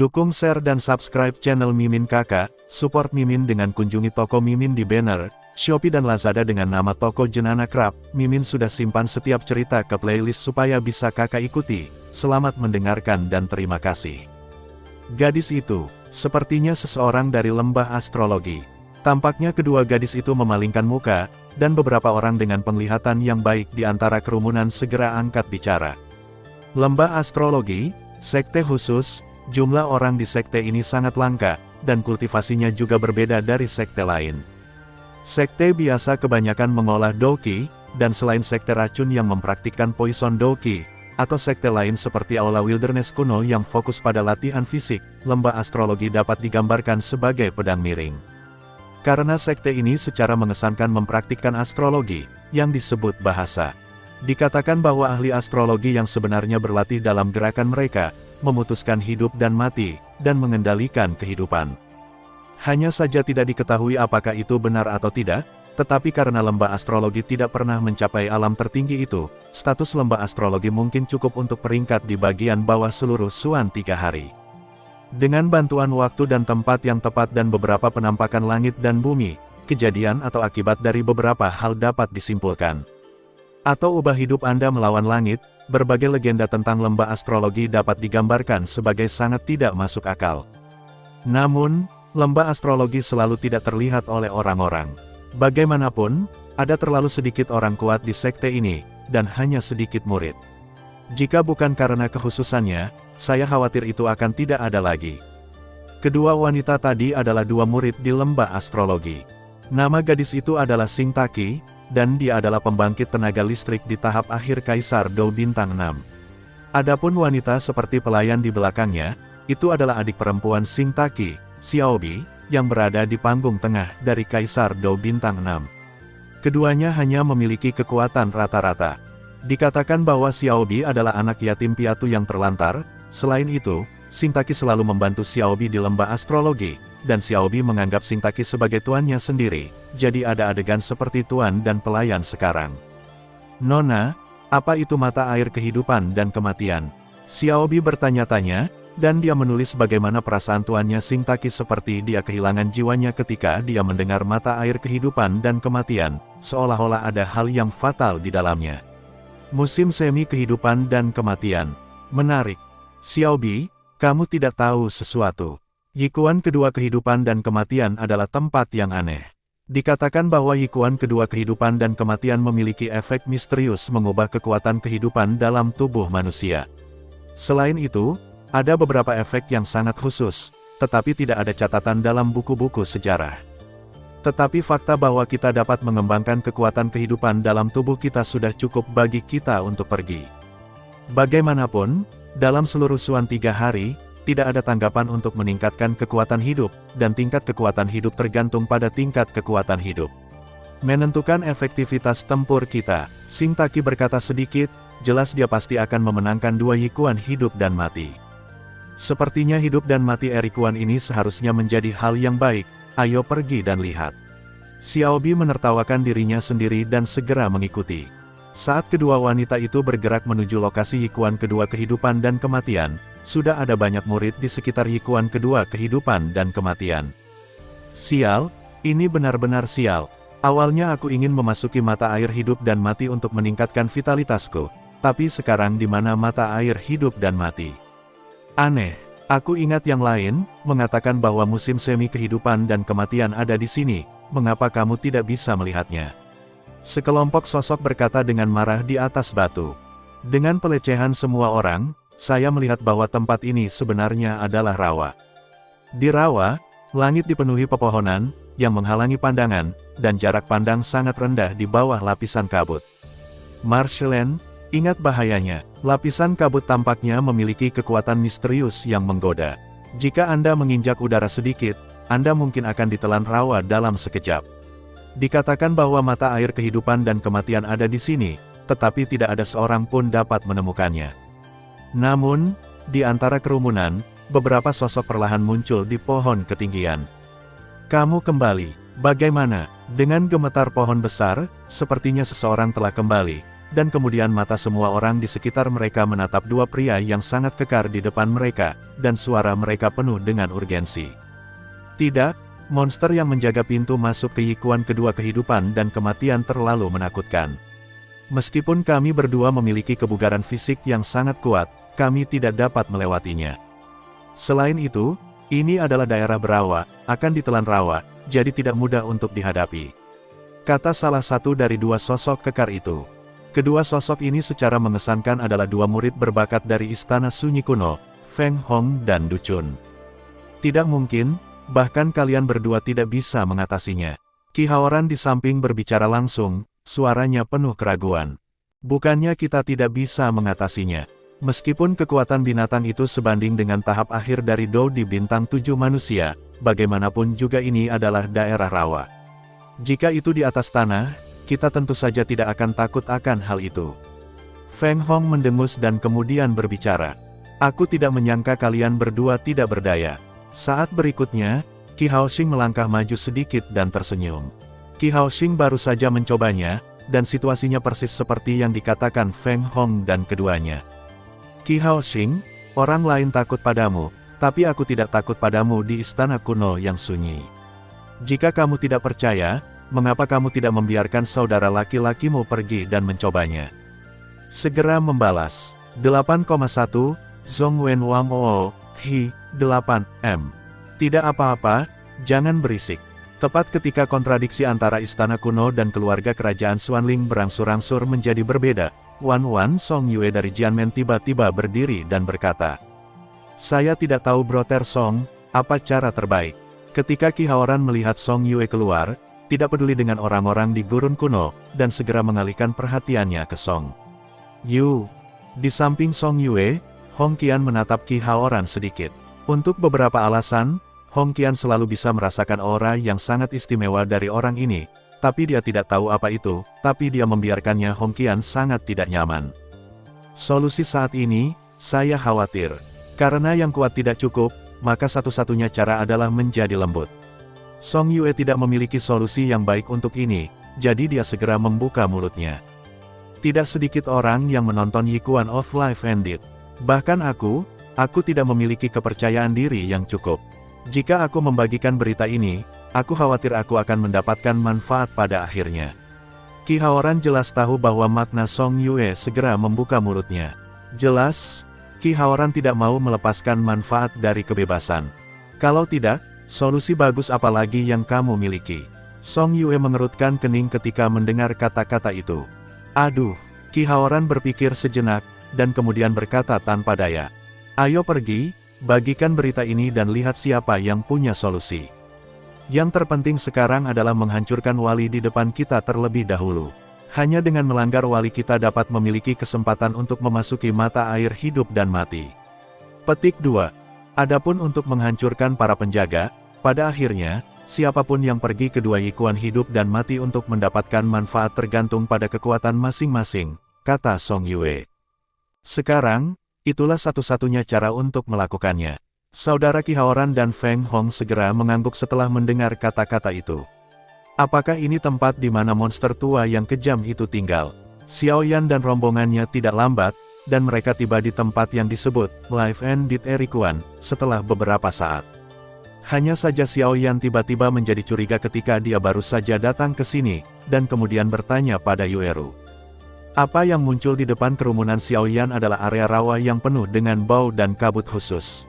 Dukung, share dan subscribe channel Mimin Kakak, support Mimin dengan kunjungi toko Mimin di banner, Shopee dan Lazada dengan nama toko Jenana Krab. Mimin sudah simpan setiap cerita ke playlist supaya bisa kakak ikuti. Selamat mendengarkan dan terima kasih. Gadis itu, sepertinya seseorang dari lembah astrologi. Tampaknya kedua gadis itu memalingkan muka, dan beberapa orang dengan penglihatan yang baik di antara kerumunan segera angkat bicara. Lembah astrologi, sekte khusus, jumlah orang di sekte ini sangat langka, dan kultivasinya juga berbeda dari sekte lain. Sekte biasa kebanyakan mengolah doki, dan selain sekte racun yang mempraktikkan poison doki, atau sekte lain seperti Aula Wilderness kuno yang fokus pada latihan fisik, lembah astrologi dapat digambarkan sebagai pedang miring. Karena sekte ini secara mengesankan mempraktikkan astrologi, yang disebut bahasa. Dikatakan bahwa ahli astrologi yang sebenarnya berlatih dalam gerakan mereka, memutuskan hidup dan mati, dan mengendalikan kehidupan. Hanya saja tidak diketahui apakah itu benar atau tidak, tetapi karena lembah astrologi tidak pernah mencapai alam tertinggi itu, status lembah astrologi mungkin cukup untuk peringkat di bagian bawah seluruh Suan 3 hari. Dengan bantuan waktu dan tempat yang tepat dan beberapa penampakan langit dan bumi, kejadian atau akibat dari beberapa hal dapat disimpulkan. Atau ubah hidup Anda melawan langit, berbagai legenda tentang lembah astrologi dapat digambarkan sebagai sangat tidak masuk akal. Namun, lembah astrologi selalu tidak terlihat oleh orang-orang. Bagaimanapun, ada terlalu sedikit orang kuat di sekte ini, dan hanya sedikit murid. Jika bukan karena kekhususannya, saya khawatir itu akan tidak ada lagi. Kedua wanita tadi adalah dua murid di lembah astrologi. Nama gadis itu adalah Singtaki, dan dia adalah pembangkit tenaga listrik di tahap akhir Kaisar Dou Bintang 6. Adapun wanita seperti pelayan di belakangnya, itu adalah adik perempuan Singtaki, Xiaobi, yang berada di panggung tengah dari Kaisar Dou Bintang 6. Keduanya hanya memiliki kekuatan rata-rata. Dikatakan bahwa Xiaobi adalah anak yatim piatu yang terlantar. Selain itu, Singtaki selalu membantu Xiaobi di lembah astrologi, dan Xiaobi menganggap Singtaki sebagai tuannya sendiri, jadi ada adegan seperti tuan dan pelayan sekarang. Nona, apa itu mata air kehidupan dan kematian? Xiaobi bertanya-tanya, dan dia menulis bagaimana perasaan tuannya Singtaki seperti dia kehilangan jiwanya ketika dia mendengar mata air kehidupan dan kematian, seolah-olah ada hal yang fatal di dalamnya. Musim semi kehidupan dan kematian. Menarik. Xiaobi, kamu tidak tahu sesuatu. Yikuan kedua kehidupan dan kematian adalah tempat yang aneh. Dikatakan bahwa Yikuan kedua kehidupan dan kematian memiliki efek misterius mengubah kekuatan kehidupan dalam tubuh manusia. Selain itu, ada beberapa efek yang sangat khusus, tetapi tidak ada catatan dalam buku-buku sejarah. Tetapi fakta bahwa kita dapat mengembangkan kekuatan kehidupan dalam tubuh kita sudah cukup bagi kita untuk pergi. Bagaimanapun, dalam seluruh Suan 3 hari, tidak ada tanggapan untuk meningkatkan kekuatan hidup, dan tingkat kekuatan hidup tergantung pada tingkat kekuatan hidup. Menentukan efektivitas tempur kita, Singtaki berkata sedikit, jelas dia pasti akan memenangkan dua Yikuan hidup dan mati. Sepertinya hidup dan mati Erikuan ini seharusnya menjadi hal yang baik, ayo pergi dan lihat. Xiaobi menertawakan dirinya sendiri dan segera mengikuti. Saat kedua wanita itu bergerak menuju lokasi Yikuan kedua kehidupan dan kematian, sudah ada banyak murid di sekitar Yikuan kedua kehidupan dan kematian. Sial, ini benar-benar sial. Awalnya aku ingin memasuki mata air hidup dan mati untuk meningkatkan vitalitasku, tapi sekarang di mana mata air hidup dan mati? Aneh, aku ingat yang lain, mengatakan bahwa musim semi kehidupan dan kematian ada di sini, mengapa kamu tidak bisa melihatnya? Sekelompok sosok berkata dengan marah di atas batu. Dengan pelecehan semua orang, saya melihat bahwa tempat ini sebenarnya adalah rawa. Di rawa, langit dipenuhi pepohonan, yang menghalangi pandangan, dan jarak pandang sangat rendah di bawah lapisan kabut. Marshland, ingat bahayanya, lapisan kabut tampaknya memiliki kekuatan misterius yang menggoda. Jika Anda menginjak udara sedikit, Anda mungkin akan ditelan rawa dalam sekejap. Dikatakan bahwa mata air kehidupan dan kematian ada di sini, tetapi tidak ada seorang pun dapat menemukannya. Namun, di antara kerumunan, beberapa sosok perlahan muncul di pohon ketinggian. Kamu kembali, bagaimana? Dengan gemetar pohon besar, sepertinya seseorang telah kembali. dan kemudian mata semua orang di sekitar mereka menatap dua pria yang sangat kekar di depan mereka, dan suara mereka penuh dengan urgensi. Tidak, monster yang menjaga pintu masuk ke Yikuan kedua kehidupan dan kematian terlalu menakutkan. Meskipun kami berdua memiliki kebugaran fisik yang sangat kuat, kami tidak dapat melewatinya. Selain itu, ini adalah daerah berawa, akan ditelan rawa, jadi tidak mudah untuk dihadapi. Kata salah satu dari dua sosok kekar itu. Kedua sosok ini secara mengesankan adalah dua murid berbakat dari Istana Sunyi Kuno, Feng Hong dan Du Chun. Tidak mungkin, bahkan kalian berdua tidak bisa mengatasinya. Ki Haoran di samping berbicara langsung, suaranya penuh keraguan. Bukannya kita tidak bisa mengatasinya. Meskipun kekuatan binatang itu sebanding dengan tahap akhir dari Dou di bintang 7 manusia, bagaimanapun juga ini adalah daerah rawa. Jika itu di atas tanah, kita tentu saja tidak akan takut akan hal itu. Feng Hong mendengus dan kemudian berbicara. Aku tidak menyangka kalian berdua tidak berdaya. Saat berikutnya, Qi Haoxing melangkah maju sedikit dan tersenyum. Qi Haoxing baru saja mencobanya, dan situasinya persis seperti yang dikatakan Feng Hong dan keduanya. Qi Haoxing, orang lain takut padamu, tapi aku tidak takut padamu di istana kuno yang sunyi. Jika kamu tidak percaya, mengapa kamu tidak membiarkan saudara laki-lakimu pergi dan mencobanya? Segera membalas. 8,1, Zhong Wen Wang Oo, Hi, 8M. Tidak apa-apa, jangan berisik. Tepat ketika kontradiksi antara istana kuno dan keluarga kerajaan Xuanling berangsur-angsur menjadi berbeda, Wan Wan Song Yue dari Jianmen tiba-tiba berdiri dan berkata, "Saya tidak tahu Brother Song, apa cara terbaik?" Ketika Qi Haoran melihat Song Yue keluar, tidak peduli dengan orang-orang di gurun kuno, dan segera mengalihkan perhatiannya ke Song Yu. Di samping Song Yue, Hong Qian menatap Qi Haoran sedikit. Untuk beberapa alasan, Hong Qian selalu bisa merasakan aura yang sangat istimewa dari orang ini, tapi dia tidak tahu apa itu, tapi dia membiarkannya. Hong Qian sangat tidak nyaman. Solusi saat ini, saya khawatir. Karena yang kuat tidak cukup, maka satu-satunya cara adalah menjadi lembut. Song Yue tidak memiliki solusi yang baik untuk ini, jadi dia segera membuka mulutnya. Tidak sedikit orang yang menonton Yikuan of Life and Death. Bahkan aku tidak memiliki kepercayaan diri yang cukup. Jika aku membagikan berita ini, aku khawatir aku akan mendapatkan manfaat pada akhirnya. Qi Haoran jelas tahu bahwa makna Song Yue segera membuka mulutnya. Jelas, Qi Haoran tidak mau melepaskan manfaat dari kebebasan. Kalau tidak, solusi bagus apa lagi yang kamu miliki? Song Yue mengerutkan kening ketika mendengar kata-kata itu. Aduh, Qi Haoran berpikir sejenak, dan kemudian berkata tanpa daya. Ayo pergi, bagikan berita ini dan lihat siapa yang punya solusi. Yang terpenting sekarang adalah menghancurkan wali di depan kita terlebih dahulu. Hanya dengan melanggar wali kita dapat memiliki kesempatan untuk memasuki mata air hidup dan mati. Petik 2. Adapun untuk menghancurkan para penjaga, pada akhirnya, siapapun yang pergi kedua Yikuan hidup dan mati untuk mendapatkan manfaat tergantung pada kekuatan masing-masing, kata Song Yue. Sekarang, itulah satu-satunya cara untuk melakukannya. Saudara Qi Haoran dan Feng Hong segera mengangguk setelah mendengar kata-kata itu. Apakah ini tempat di mana monster tua yang kejam itu tinggal? Xiao Yan dan rombongannya tidak lambat, dan mereka tiba di tempat yang disebut Life and Death Erikuan setelah beberapa saat. Hanya saja Xiao Yan tiba-tiba menjadi curiga ketika dia baru saja datang ke sini, dan kemudian bertanya pada Yueru. Apa yang muncul di depan kerumunan Xiao Yan adalah area rawa yang penuh dengan bau dan kabut khusus.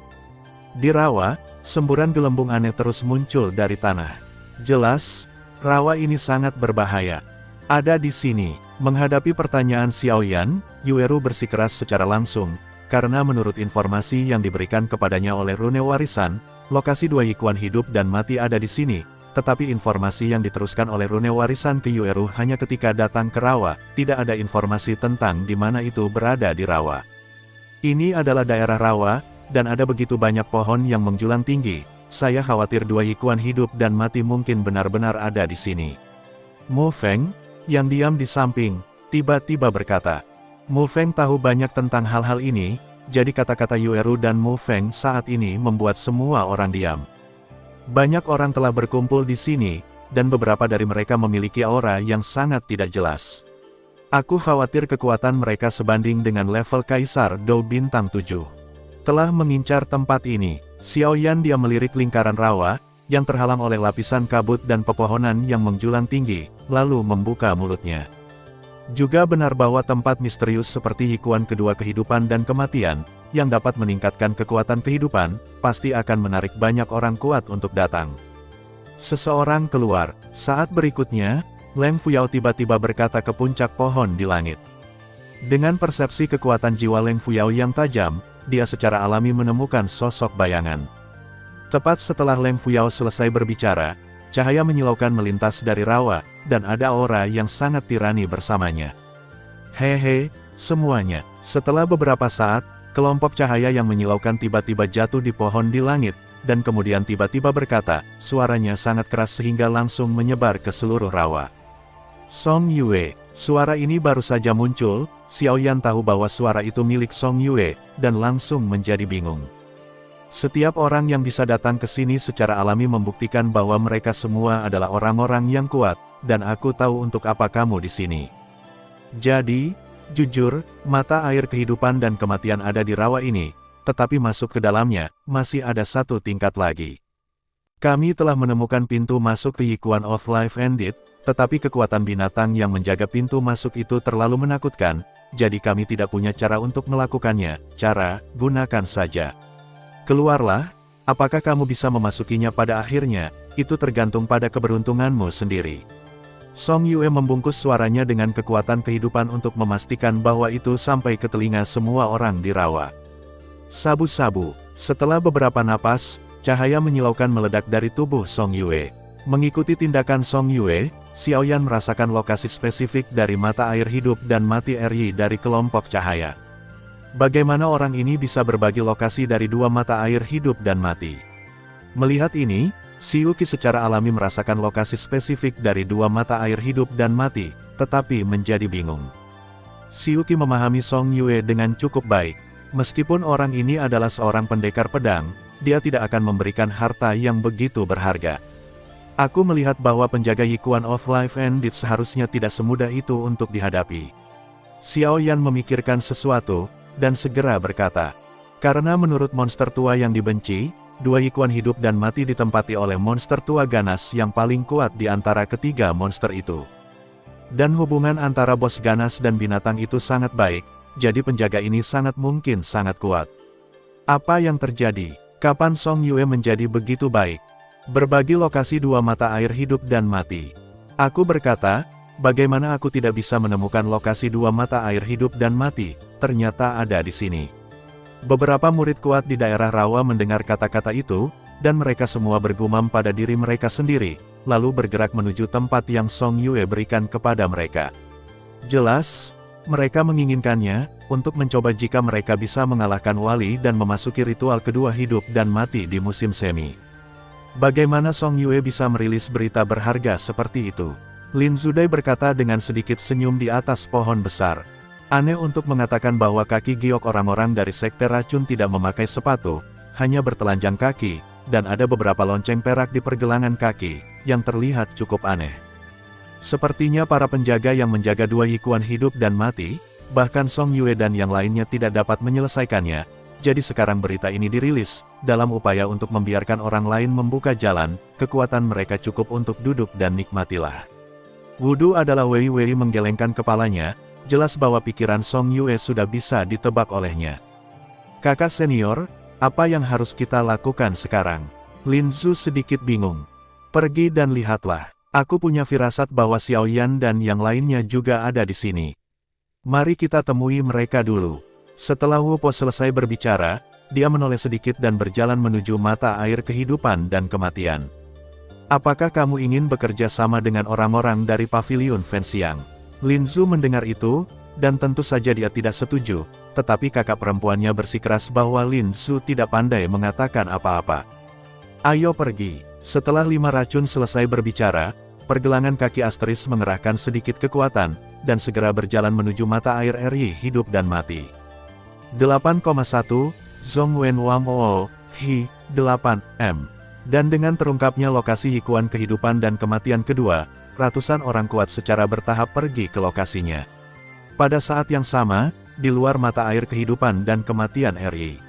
Di rawa, semburan gelembung aneh terus muncul dari tanah. Jelas, rawa ini sangat berbahaya. Ada di sini. Menghadapi pertanyaan Xiao Yan, Yueru bersikeras secara langsung, karena menurut informasi yang diberikan kepadanya oleh rune warisan, lokasi dua Yikuan hidup dan mati ada di sini, tetapi informasi yang diteruskan oleh rune warisan ke Yueru hanya ketika datang ke rawa, tidak ada informasi tentang di mana itu berada di rawa. Ini adalah daerah rawa, dan ada begitu banyak pohon yang menjulang tinggi, saya khawatir dua Yikuan hidup dan mati mungkin benar-benar ada di sini. Mu Feng, yang diam di samping, tiba-tiba berkata. Mu Feng tahu banyak tentang hal-hal ini, jadi kata-kata Yueru dan Mu Feng saat ini membuat semua orang diam. Banyak orang telah berkumpul di sini, dan beberapa dari mereka memiliki aura yang sangat tidak jelas. Aku khawatir kekuatan mereka sebanding dengan level Kaisar Dou Bintang 7. Telah mengincar tempat ini, Xiaoyan dia melirik lingkaran rawa, yang terhalang oleh lapisan kabut dan pepohonan yang menjulang tinggi, lalu membuka mulutnya. Juga benar bahwa tempat misterius seperti Hikuan kedua kehidupan dan kematian, yang dapat meningkatkan kekuatan kehidupan, pasti akan menarik banyak orang kuat untuk datang. Seseorang keluar. Saat berikutnya, Leng Fuyao tiba-tiba berkata ke puncak pohon di langit. Dengan persepsi kekuatan jiwa Leng Fuyao yang tajam, dia secara alami menemukan sosok bayangan. Tepat setelah Leng Fuyao selesai berbicara, cahaya menyilaukan melintas dari rawa, dan ada aura yang sangat tirani bersamanya. Hehe, semuanya. Setelah beberapa saat, kelompok cahaya yang menyilaukan tiba-tiba jatuh di pohon di langit, dan kemudian tiba-tiba berkata, suaranya sangat keras sehingga langsung menyebar ke seluruh rawa. Song Yue, suara ini baru saja muncul, Xiaoyan tahu bahwa suara itu milik Song Yue, dan langsung menjadi bingung. Setiap orang yang bisa datang ke sini secara alami membuktikan bahwa mereka semua adalah orang-orang yang kuat, dan aku tahu untuk apa kamu di sini. Jadi, jujur, mata air kehidupan dan kematian ada di rawa ini, tetapi masuk ke dalamnya, masih ada satu tingkat lagi. Kami telah menemukan pintu masuk ke Yikuan of Life and Death, tetapi kekuatan binatang yang menjaga pintu masuk itu terlalu menakutkan, jadi kami tidak punya cara untuk melakukannya. Cara, gunakan saja. Keluarlah, apakah kamu bisa memasukinya pada akhirnya, itu tergantung pada keberuntunganmu sendiri. Song Yue membungkus suaranya dengan kekuatan kehidupan untuk memastikan bahwa itu sampai ke telinga semua orang di rawa. Sabu-sabu, setelah beberapa napas, cahaya menyilaukan meledak dari tubuh Song Yue. Mengikuti tindakan Song Yue, Xiaoyan merasakan lokasi spesifik dari mata air hidup dan mati RY dari kelompok cahaya. Bagaimana orang ini bisa berbagi lokasi dari dua mata air hidup dan mati? Melihat ini, Xiuqi secara alami merasakan lokasi spesifik dari dua mata air hidup dan mati, tetapi menjadi bingung. Xiuqi memahami Song Yue dengan cukup baik. Meskipun orang ini adalah seorang pendekar pedang, dia tidak akan memberikan harta yang begitu berharga. Aku melihat bahwa penjaga Yikuan of Life and Death seharusnya tidak semudah itu untuk dihadapi. Xiaoyan memikirkan sesuatu, dan segera berkata, karena menurut monster tua yang dibenci, dua Yikuan hidup dan mati ditempati oleh monster tua ganas yang paling kuat di antara ketiga monster itu. Dan hubungan antara bos ganas dan binatang itu sangat baik, jadi penjaga ini sangat mungkin sangat kuat. Apa yang terjadi? Kapan Song Yue menjadi begitu baik? Berbagi lokasi dua mata air hidup dan mati. Aku berkata, bagaimana aku tidak bisa menemukan lokasi dua mata air hidup dan mati, ternyata ada di sini. Beberapa murid kuat di daerah rawa mendengar kata-kata itu, dan mereka semua bergumam pada diri mereka sendiri, lalu bergerak menuju tempat yang Song Yue berikan kepada mereka. Jelas, mereka menginginkannya, untuk mencoba jika mereka bisa mengalahkan wali dan memasuki ritual kedua hidup dan mati di musim semi. Bagaimana Song Yue bisa merilis berita berharga seperti itu? Lin Zudai berkata dengan sedikit senyum di atas pohon besar. Aneh untuk mengatakan bahwa kaki giok orang-orang dari sekte racun tidak memakai sepatu, hanya bertelanjang kaki, dan ada beberapa lonceng perak di pergelangan kaki, yang terlihat cukup aneh. Sepertinya para penjaga yang menjaga dua Yikuan hidup dan mati, bahkan Song Yue dan yang lainnya tidak dapat menyelesaikannya, jadi sekarang berita ini dirilis, dalam upaya untuk membiarkan orang lain membuka jalan, kekuatan mereka cukup untuk duduk dan nikmatilah. Wudu adalah Wei Wei menggelengkan kepalanya, jelas bahwa pikiran Song Yue sudah bisa ditebak olehnya. Kakak senior, apa yang harus kita lakukan sekarang? Lin Zu sedikit bingung. Pergi dan lihatlah. Aku punya firasat bahwa Xiaoyan dan yang lainnya juga ada di sini. Mari kita temui mereka dulu. Setelah Wu Po selesai berbicara, dia menoleh sedikit dan berjalan menuju mata air kehidupan dan kematian. Apakah kamu ingin bekerja sama dengan orang-orang dari Paviliun Fenxiang? Lin Zu mendengar itu, dan tentu saja dia tidak setuju, tetapi kakak perempuannya bersikeras bahwa Lin Zu tidak pandai mengatakan apa-apa. Ayo pergi. Setelah 5 racun selesai berbicara, pergelangan kaki Asteris mengerahkan sedikit kekuatan, dan segera berjalan menuju mata air RY hidup dan mati. 8,1, Zhong Wen Wang O, Hi, 8M. Dan dengan terungkapnya lokasi Yikuan kehidupan dan kematian kedua, ratusan orang kuat secara bertahap pergi ke lokasinya. Pada saat yang sama, di luar mata air kehidupan dan kematian RI,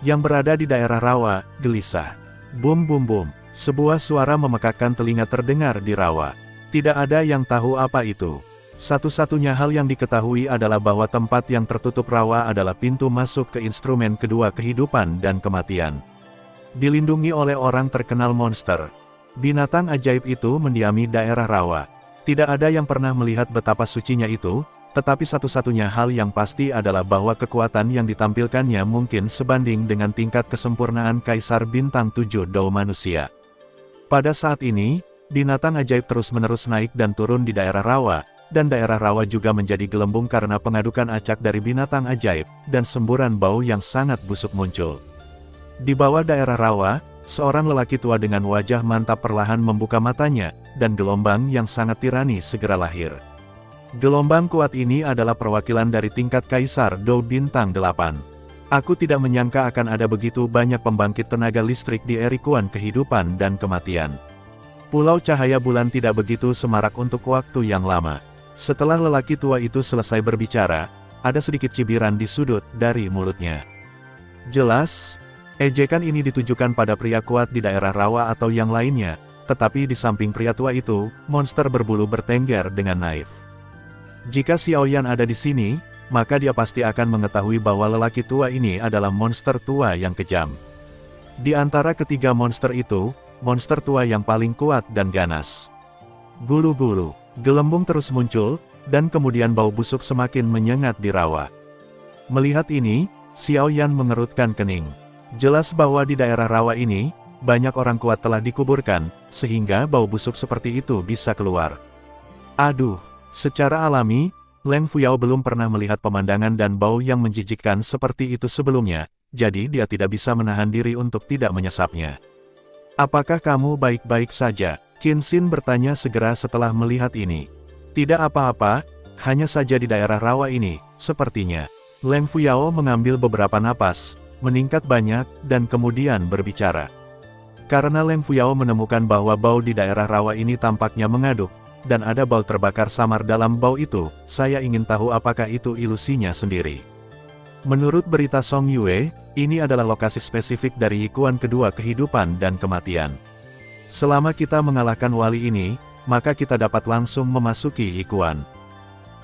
yang berada di daerah rawa, gelisah. Bum bum bum, sebuah suara memekakkan telinga terdengar di rawa. Tidak ada yang tahu apa itu. Satu-satunya hal yang diketahui adalah bahwa tempat yang tertutup rawa adalah pintu masuk ke instrumen kedua kehidupan dan kematian. Dilindungi oleh orang terkenal monster. Binatang ajaib itu mendiami daerah rawa. Tidak ada yang pernah melihat betapa sucinya itu, tetapi satu-satunya hal yang pasti adalah bahwa kekuatan yang ditampilkannya mungkin sebanding dengan tingkat kesempurnaan Kaisar Bintang 7 Dao manusia. Pada saat ini, binatang ajaib terus-menerus naik dan turun di daerah rawa, dan daerah rawa juga menjadi gelembung karena pengadukan acak dari binatang ajaib, dan semburan bau yang sangat busuk muncul. Di bawah daerah rawa, seorang lelaki tua dengan wajah mantap perlahan membuka matanya, dan gelombang yang sangat tirani segera lahir. Gelombang kuat ini adalah perwakilan dari tingkat Kaisar Dao Bintang 8. Aku tidak menyangka akan ada begitu banyak pembangkit tenaga listrik di Erikuan kehidupan dan kematian. Pulau Cahaya Bulan tidak begitu semarak untuk waktu yang lama. Setelah lelaki tua itu selesai berbicara, ada sedikit cibiran di sudut dari mulutnya. Jelas, ejekan ini ditujukan pada pria kuat di daerah rawa atau yang lainnya, tetapi di samping pria tua itu, monster berbulu bertengger dengan naif. Jika Xiaoyan ada di sini, maka dia pasti akan mengetahui bahwa lelaki tua ini adalah monster tua yang kejam. Di antara ketiga monster itu, monster tua yang paling kuat dan ganas. Gulu-gulu, gelembung terus muncul, dan kemudian bau busuk semakin menyengat di rawa. Melihat ini, Xiaoyan mengerutkan kening. Jelas bahwa di daerah rawa ini, banyak orang kuat telah dikuburkan, sehingga bau busuk seperti itu bisa keluar. Aduh, secara alami, Leng Fuyao belum pernah melihat pemandangan dan bau yang menjijikkan seperti itu sebelumnya, jadi dia tidak bisa menahan diri untuk tidak menyesapnya. Apakah kamu baik-baik saja? Qin Xin bertanya segera setelah melihat ini. Tidak apa-apa, hanya saja di daerah rawa ini, sepertinya. Leng Fuyao mengambil beberapa napas, meningkat banyak, dan kemudian berbicara. Karena Leng Fuyao menemukan bahwa bau di daerah rawa ini tampaknya mengaduk, dan ada bau terbakar samar dalam bau itu, saya ingin tahu apakah itu ilusinya sendiri. Menurut berita Song Yue, ini adalah lokasi spesifik dari Yikuan kedua kehidupan dan kematian. Selama kita mengalahkan wali ini, maka kita dapat langsung memasuki Yikuan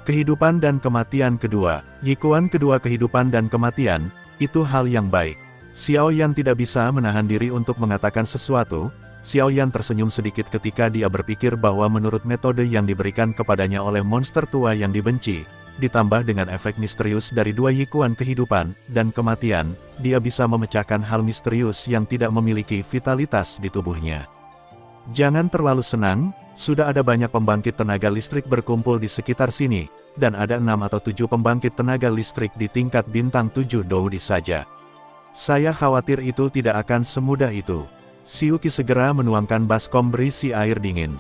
kehidupan dan kematian kedua. Yikuan kedua kehidupan dan kematian, itu hal yang baik. Xiaoyan tidak bisa menahan diri untuk mengatakan sesuatu. Xiaoyan tersenyum sedikit ketika dia berpikir bahwa menurut metode yang diberikan kepadanya oleh monster tua yang dibenci, ditambah dengan efek misterius dari dua Yikuan kehidupan dan kematian, dia bisa memecahkan hal misterius yang tidak memiliki vitalitas di tubuhnya. Jangan terlalu senang, sudah ada banyak pembangkit tenaga listrik berkumpul di sekitar sini, dan ada 6 atau 7 pembangkit tenaga listrik di tingkat bintang 7 Doudi saja. Saya khawatir itu tidak akan semudah itu. Xiuqi segera menuangkan baskom berisi air dingin.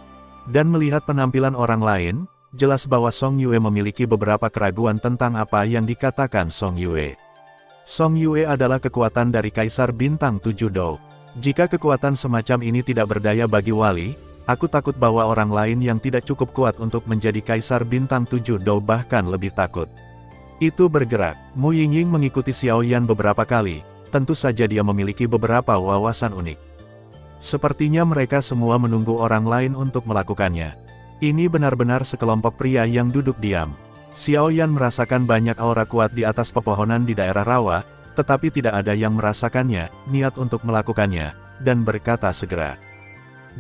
Dan melihat penampilan orang lain, jelas bahwa Song Yue memiliki beberapa keraguan tentang apa yang dikatakan Song Yue. Song Yue adalah kekuatan dari Kaisar Bintang 7 Dao. Jika kekuatan semacam ini tidak berdaya bagi wali, aku takut bahwa orang lain yang tidak cukup kuat untuk menjadi Kaisar Bintang 7 Dao bahkan lebih takut. Itu bergerak. Mu Yingying mengikuti Xiaoyan beberapa kali, tentu saja dia memiliki beberapa wawasan unik. Sepertinya mereka semua menunggu orang lain untuk melakukannya. Ini benar-benar sekelompok pria yang duduk diam. Xiaoyan merasakan banyak aura kuat di atas pepohonan di daerah rawa, tetapi tidak ada yang merasakannya, niat untuk melakukannya, dan berkata segera.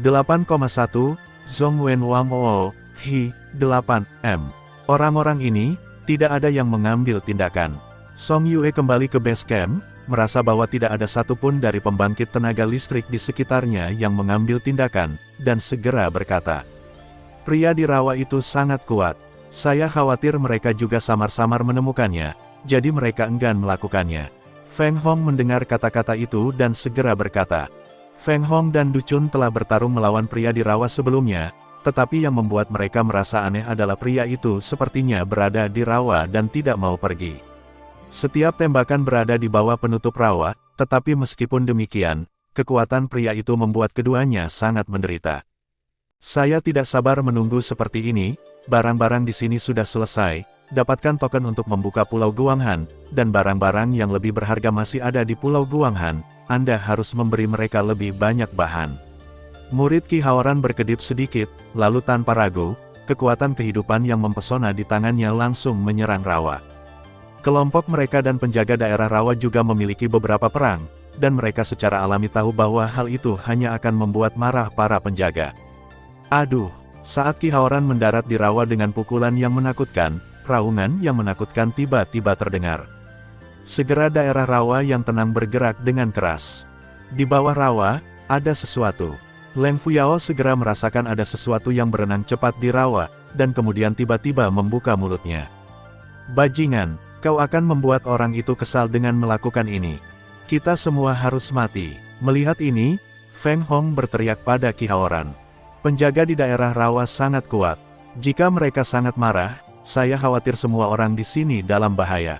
8,1, Zhong Wen Wang Oo, Hi, 8M. Orang-orang ini, tidak ada yang mengambil tindakan. Song Yue kembali ke base camp, merasa bahwa tidak ada satupun dari pembangkit tenaga listrik di sekitarnya yang mengambil tindakan, dan segera berkata. Pria di rawa itu sangat kuat. Saya khawatir mereka juga samar-samar menemukannya, jadi mereka enggan melakukannya. Feng Hong mendengar kata-kata itu dan segera berkata. Feng Hong dan Du Chun telah bertarung melawan pria di rawa sebelumnya, tetapi yang membuat mereka merasa aneh adalah pria itu sepertinya berada di rawa dan tidak mau pergi. Setiap tembakan berada di bawah penutup rawa, tetapi meskipun demikian, kekuatan pria itu membuat keduanya sangat menderita. Saya tidak sabar menunggu seperti ini, barang-barang di sini sudah selesai, dapatkan token untuk membuka Pulau Guanghan, dan barang-barang yang lebih berharga masih ada di Pulau Guanghan, Anda harus memberi mereka lebih banyak bahan. Murid Ki Haoran berkedip sedikit, lalu tanpa ragu, kekuatan kehidupan yang mempesona di tangannya langsung menyerang Rawa. Kelompok mereka dan penjaga daerah Rawa juga memiliki beberapa perang, dan mereka secara alami tahu bahwa hal itu hanya akan membuat marah para penjaga. Aduh, saat Ki Haoran mendarat di Rawa dengan pukulan yang menakutkan, raungan yang menakutkan tiba-tiba terdengar. Segera daerah Rawa yang tenang bergerak dengan keras. Di bawah Rawa, ada sesuatu. Leng Fuyao segera merasakan ada sesuatu yang berenang cepat di Rawa, dan kemudian tiba-tiba membuka mulutnya. Bajingan, kau akan membuat orang itu kesal dengan melakukan ini. Kita semua harus mati. Melihat ini, Feng Hong berteriak pada Ki Haoran. Penjaga di daerah Rawa sangat kuat. Jika mereka sangat marah, saya khawatir semua orang di sini dalam bahaya.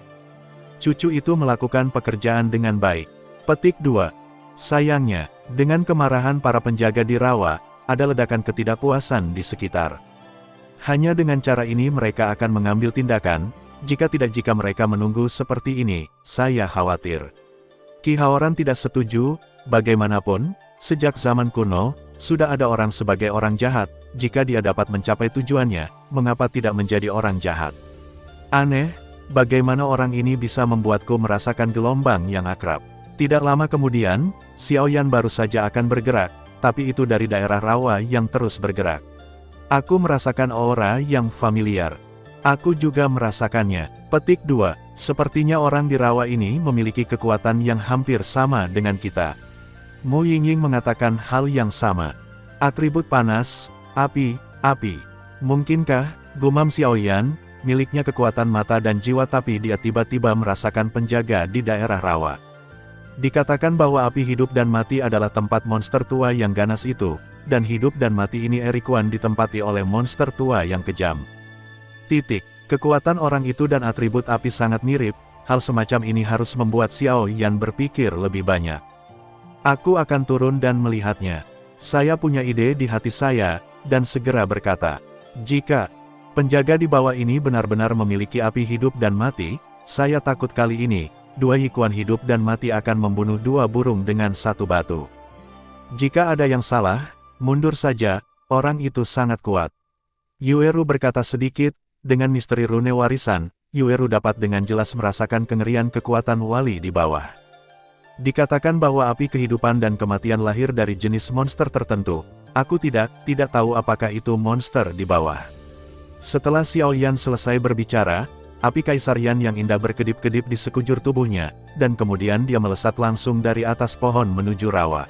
Cucu itu melakukan pekerjaan dengan baik. Petik 2. Sayangnya, dengan kemarahan para penjaga di Rawa, ada ledakan ketidakpuasan di sekitar. Hanya dengan cara ini mereka akan mengambil tindakan, jika mereka menunggu seperti ini, saya khawatir. Ki Haoran tidak setuju, bagaimanapun, sejak zaman kuno, sudah ada orang sebagai orang jahat, jika dia dapat mencapai tujuannya, mengapa tidak menjadi orang jahat? Aneh, bagaimana orang ini bisa membuatku merasakan gelombang yang akrab. Tidak lama kemudian, Xiao Yan baru saja akan bergerak, tapi itu dari daerah Rawa yang terus bergerak. Aku merasakan aura yang familiar. Aku juga merasakannya. Petik 2. Sepertinya orang di Rawa ini memiliki kekuatan yang hampir sama dengan kita. Mu Yingying mengatakan hal yang sama. Atribut panas, api, api. Mungkinkah, gumam Xiao Yan, miliknya kekuatan mata dan jiwa tapi dia tiba-tiba merasakan penjaga di daerah Rawa. Dikatakan bahwa api hidup dan mati adalah tempat monster tua yang ganas itu, dan hidup dan mati ini Erikuan ditempati oleh monster tua yang kejam. Kekuatan orang itu dan atribut api sangat mirip, hal semacam ini harus membuat Xiao Yan berpikir lebih banyak. Aku akan turun dan melihatnya. Saya punya ide di hati saya, dan segera berkata, jika penjaga di bawah ini benar-benar memiliki api hidup dan mati, saya takut kali ini, dua Yikuan hidup dan mati akan membunuh dua burung dengan satu batu. Jika ada yang salah, mundur saja, orang itu sangat kuat. Yueru berkata sedikit, dengan misteri rune warisan, Yueru dapat dengan jelas merasakan kengerian kekuatan wali di bawah. Dikatakan bahwa api kehidupan dan kematian lahir dari jenis monster tertentu, aku tidak tahu apakah itu monster di bawah. Setelah Xiao Yan selesai berbicara, api kaisarian yang indah berkedip-kedip di sekujur tubuhnya, dan kemudian dia melesat langsung dari atas pohon menuju Rawa.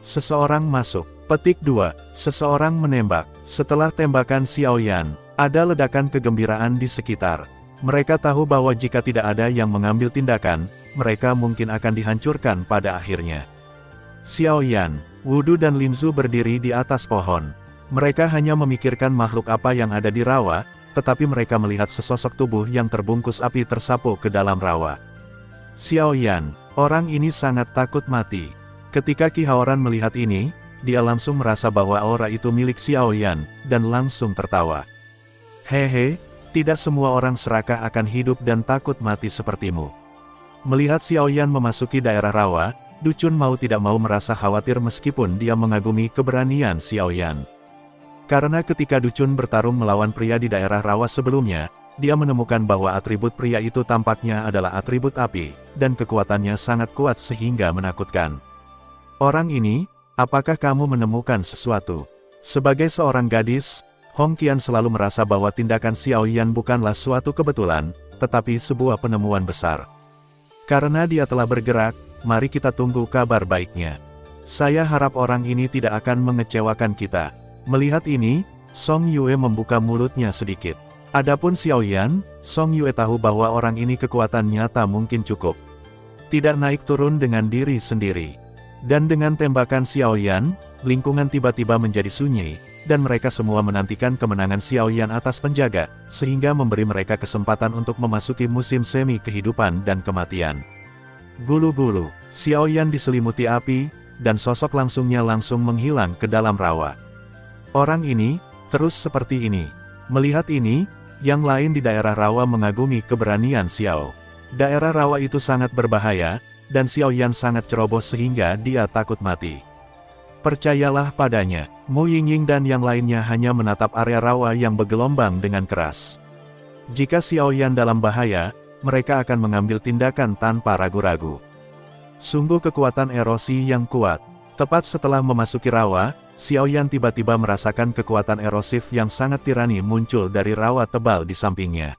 Seseorang masuk. Petik 2. Seseorang menembak. Setelah tembakan Xiao Yan, ada ledakan kegembiraan di sekitar. Mereka tahu bahwa jika tidak ada yang mengambil tindakan, mereka mungkin akan dihancurkan pada akhirnya. Xiao Yan, Wudu dan Linzu berdiri di atas pohon. Mereka hanya memikirkan makhluk apa yang ada di Rawa, tetapi mereka melihat sesosok tubuh yang terbungkus api tersapu ke dalam Rawa. Xiao Yan, orang ini sangat takut mati. Ketika Ki Haoran melihat ini, dia langsung merasa bahwa aura itu milik Xiao Yan, dan langsung tertawa. Hehe, tidak semua orang serakah akan hidup dan takut mati sepertimu. Melihat Xiao Yan memasuki daerah Rawa, Du Chun mau tidak mau merasa khawatir meskipun dia mengagumi keberanian Xiao Yan. Karena ketika Du Chun bertarung melawan pria di daerah Rawa sebelumnya, dia menemukan bahwa atribut pria itu tampaknya adalah atribut api, dan kekuatannya sangat kuat sehingga menakutkan. Orang ini, apakah kamu menemukan sesuatu? Sebagai seorang gadis, Hong Qian selalu merasa bahwa tindakan Xiao Yan bukanlah suatu kebetulan, tetapi sebuah penemuan besar. Karena dia telah bergerak, mari kita tunggu kabar baiknya. Saya harap orang ini tidak akan mengecewakan kita. Melihat ini, Song Yue membuka mulutnya sedikit. Adapun Xiao Yan, Song Yue tahu bahwa orang ini kekuatan nyata mungkin cukup. Tidak naik turun dengan diri sendiri. Dan dengan tembakan Xiao Yan, lingkungan tiba-tiba menjadi sunyi, dan mereka semua menantikan kemenangan Xiao Yan atas penjaga, sehingga memberi mereka kesempatan untuk memasuki musim semi kehidupan dan kematian. Gulu-gulu, Xiao Yan diselimuti api, dan sosok langsungnya langsung menghilang ke dalam Rawa. Orang ini, terus seperti ini. Melihat ini, Yang lain di daerah rawa mengagumi keberanian Xiao. Daerah rawa itu sangat berbahaya, dan Xiao Yan sangat ceroboh sehingga dia takut mati. Percayalah padanya, Mu Yingying dan yang lainnya hanya menatap area rawa yang bergelombang dengan keras. Jika Xiao Yan dalam bahaya, mereka akan mengambil tindakan tanpa ragu-ragu. Sungguh kekuatan erosi yang kuat. Tepat setelah memasuki rawa, Xiao Yan tiba-tiba merasakan kekuatan erosif yang sangat tirani muncul dari rawa tebal di sampingnya.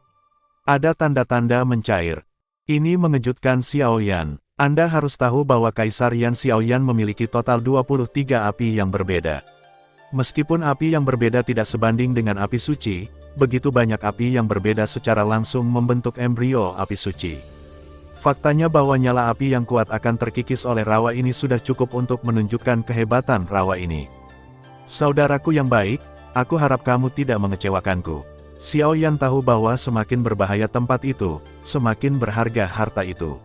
Ada tanda-tanda mencair. Ini mengejutkan Xiao Yan. Anda harus tahu bahwa Kaisar Yan Xiao Yan memiliki total 23 api yang berbeda. Meskipun api yang berbeda tidak sebanding dengan api suci, begitu banyak api yang berbeda secara langsung membentuk embrio api suci. Faktanya bahwa nyala api yang kuat akan terkikis oleh rawa ini sudah cukup untuk menunjukkan kehebatan rawa ini. Saudaraku yang baik, aku harap kamu tidak mengecewakanku. Xiao Yan tahu bahwa semakin berbahaya tempat itu, semakin berharga harta itu.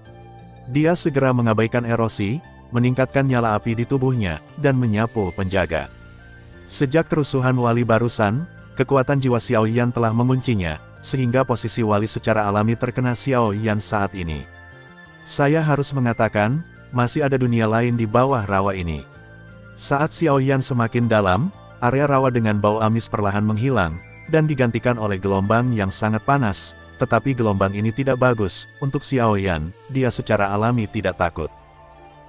Dia segera mengabaikan erosi, meningkatkan nyala api di tubuhnya, dan menyapu penjaga. Sejak kerusuhan wali barusan, kekuatan jiwa Xiao Yan telah menguncinya, sehingga posisi wali secara alami terkena Xiao Yan saat ini. Saya harus mengatakan, masih ada dunia lain di bawah rawa ini. Saat Xiao Yan semakin dalam, area rawa dengan bau amis perlahan menghilang, dan digantikan oleh gelombang yang sangat panas, tetapi gelombang ini tidak bagus, untuk Xiao Yan, dia secara alami tidak takut.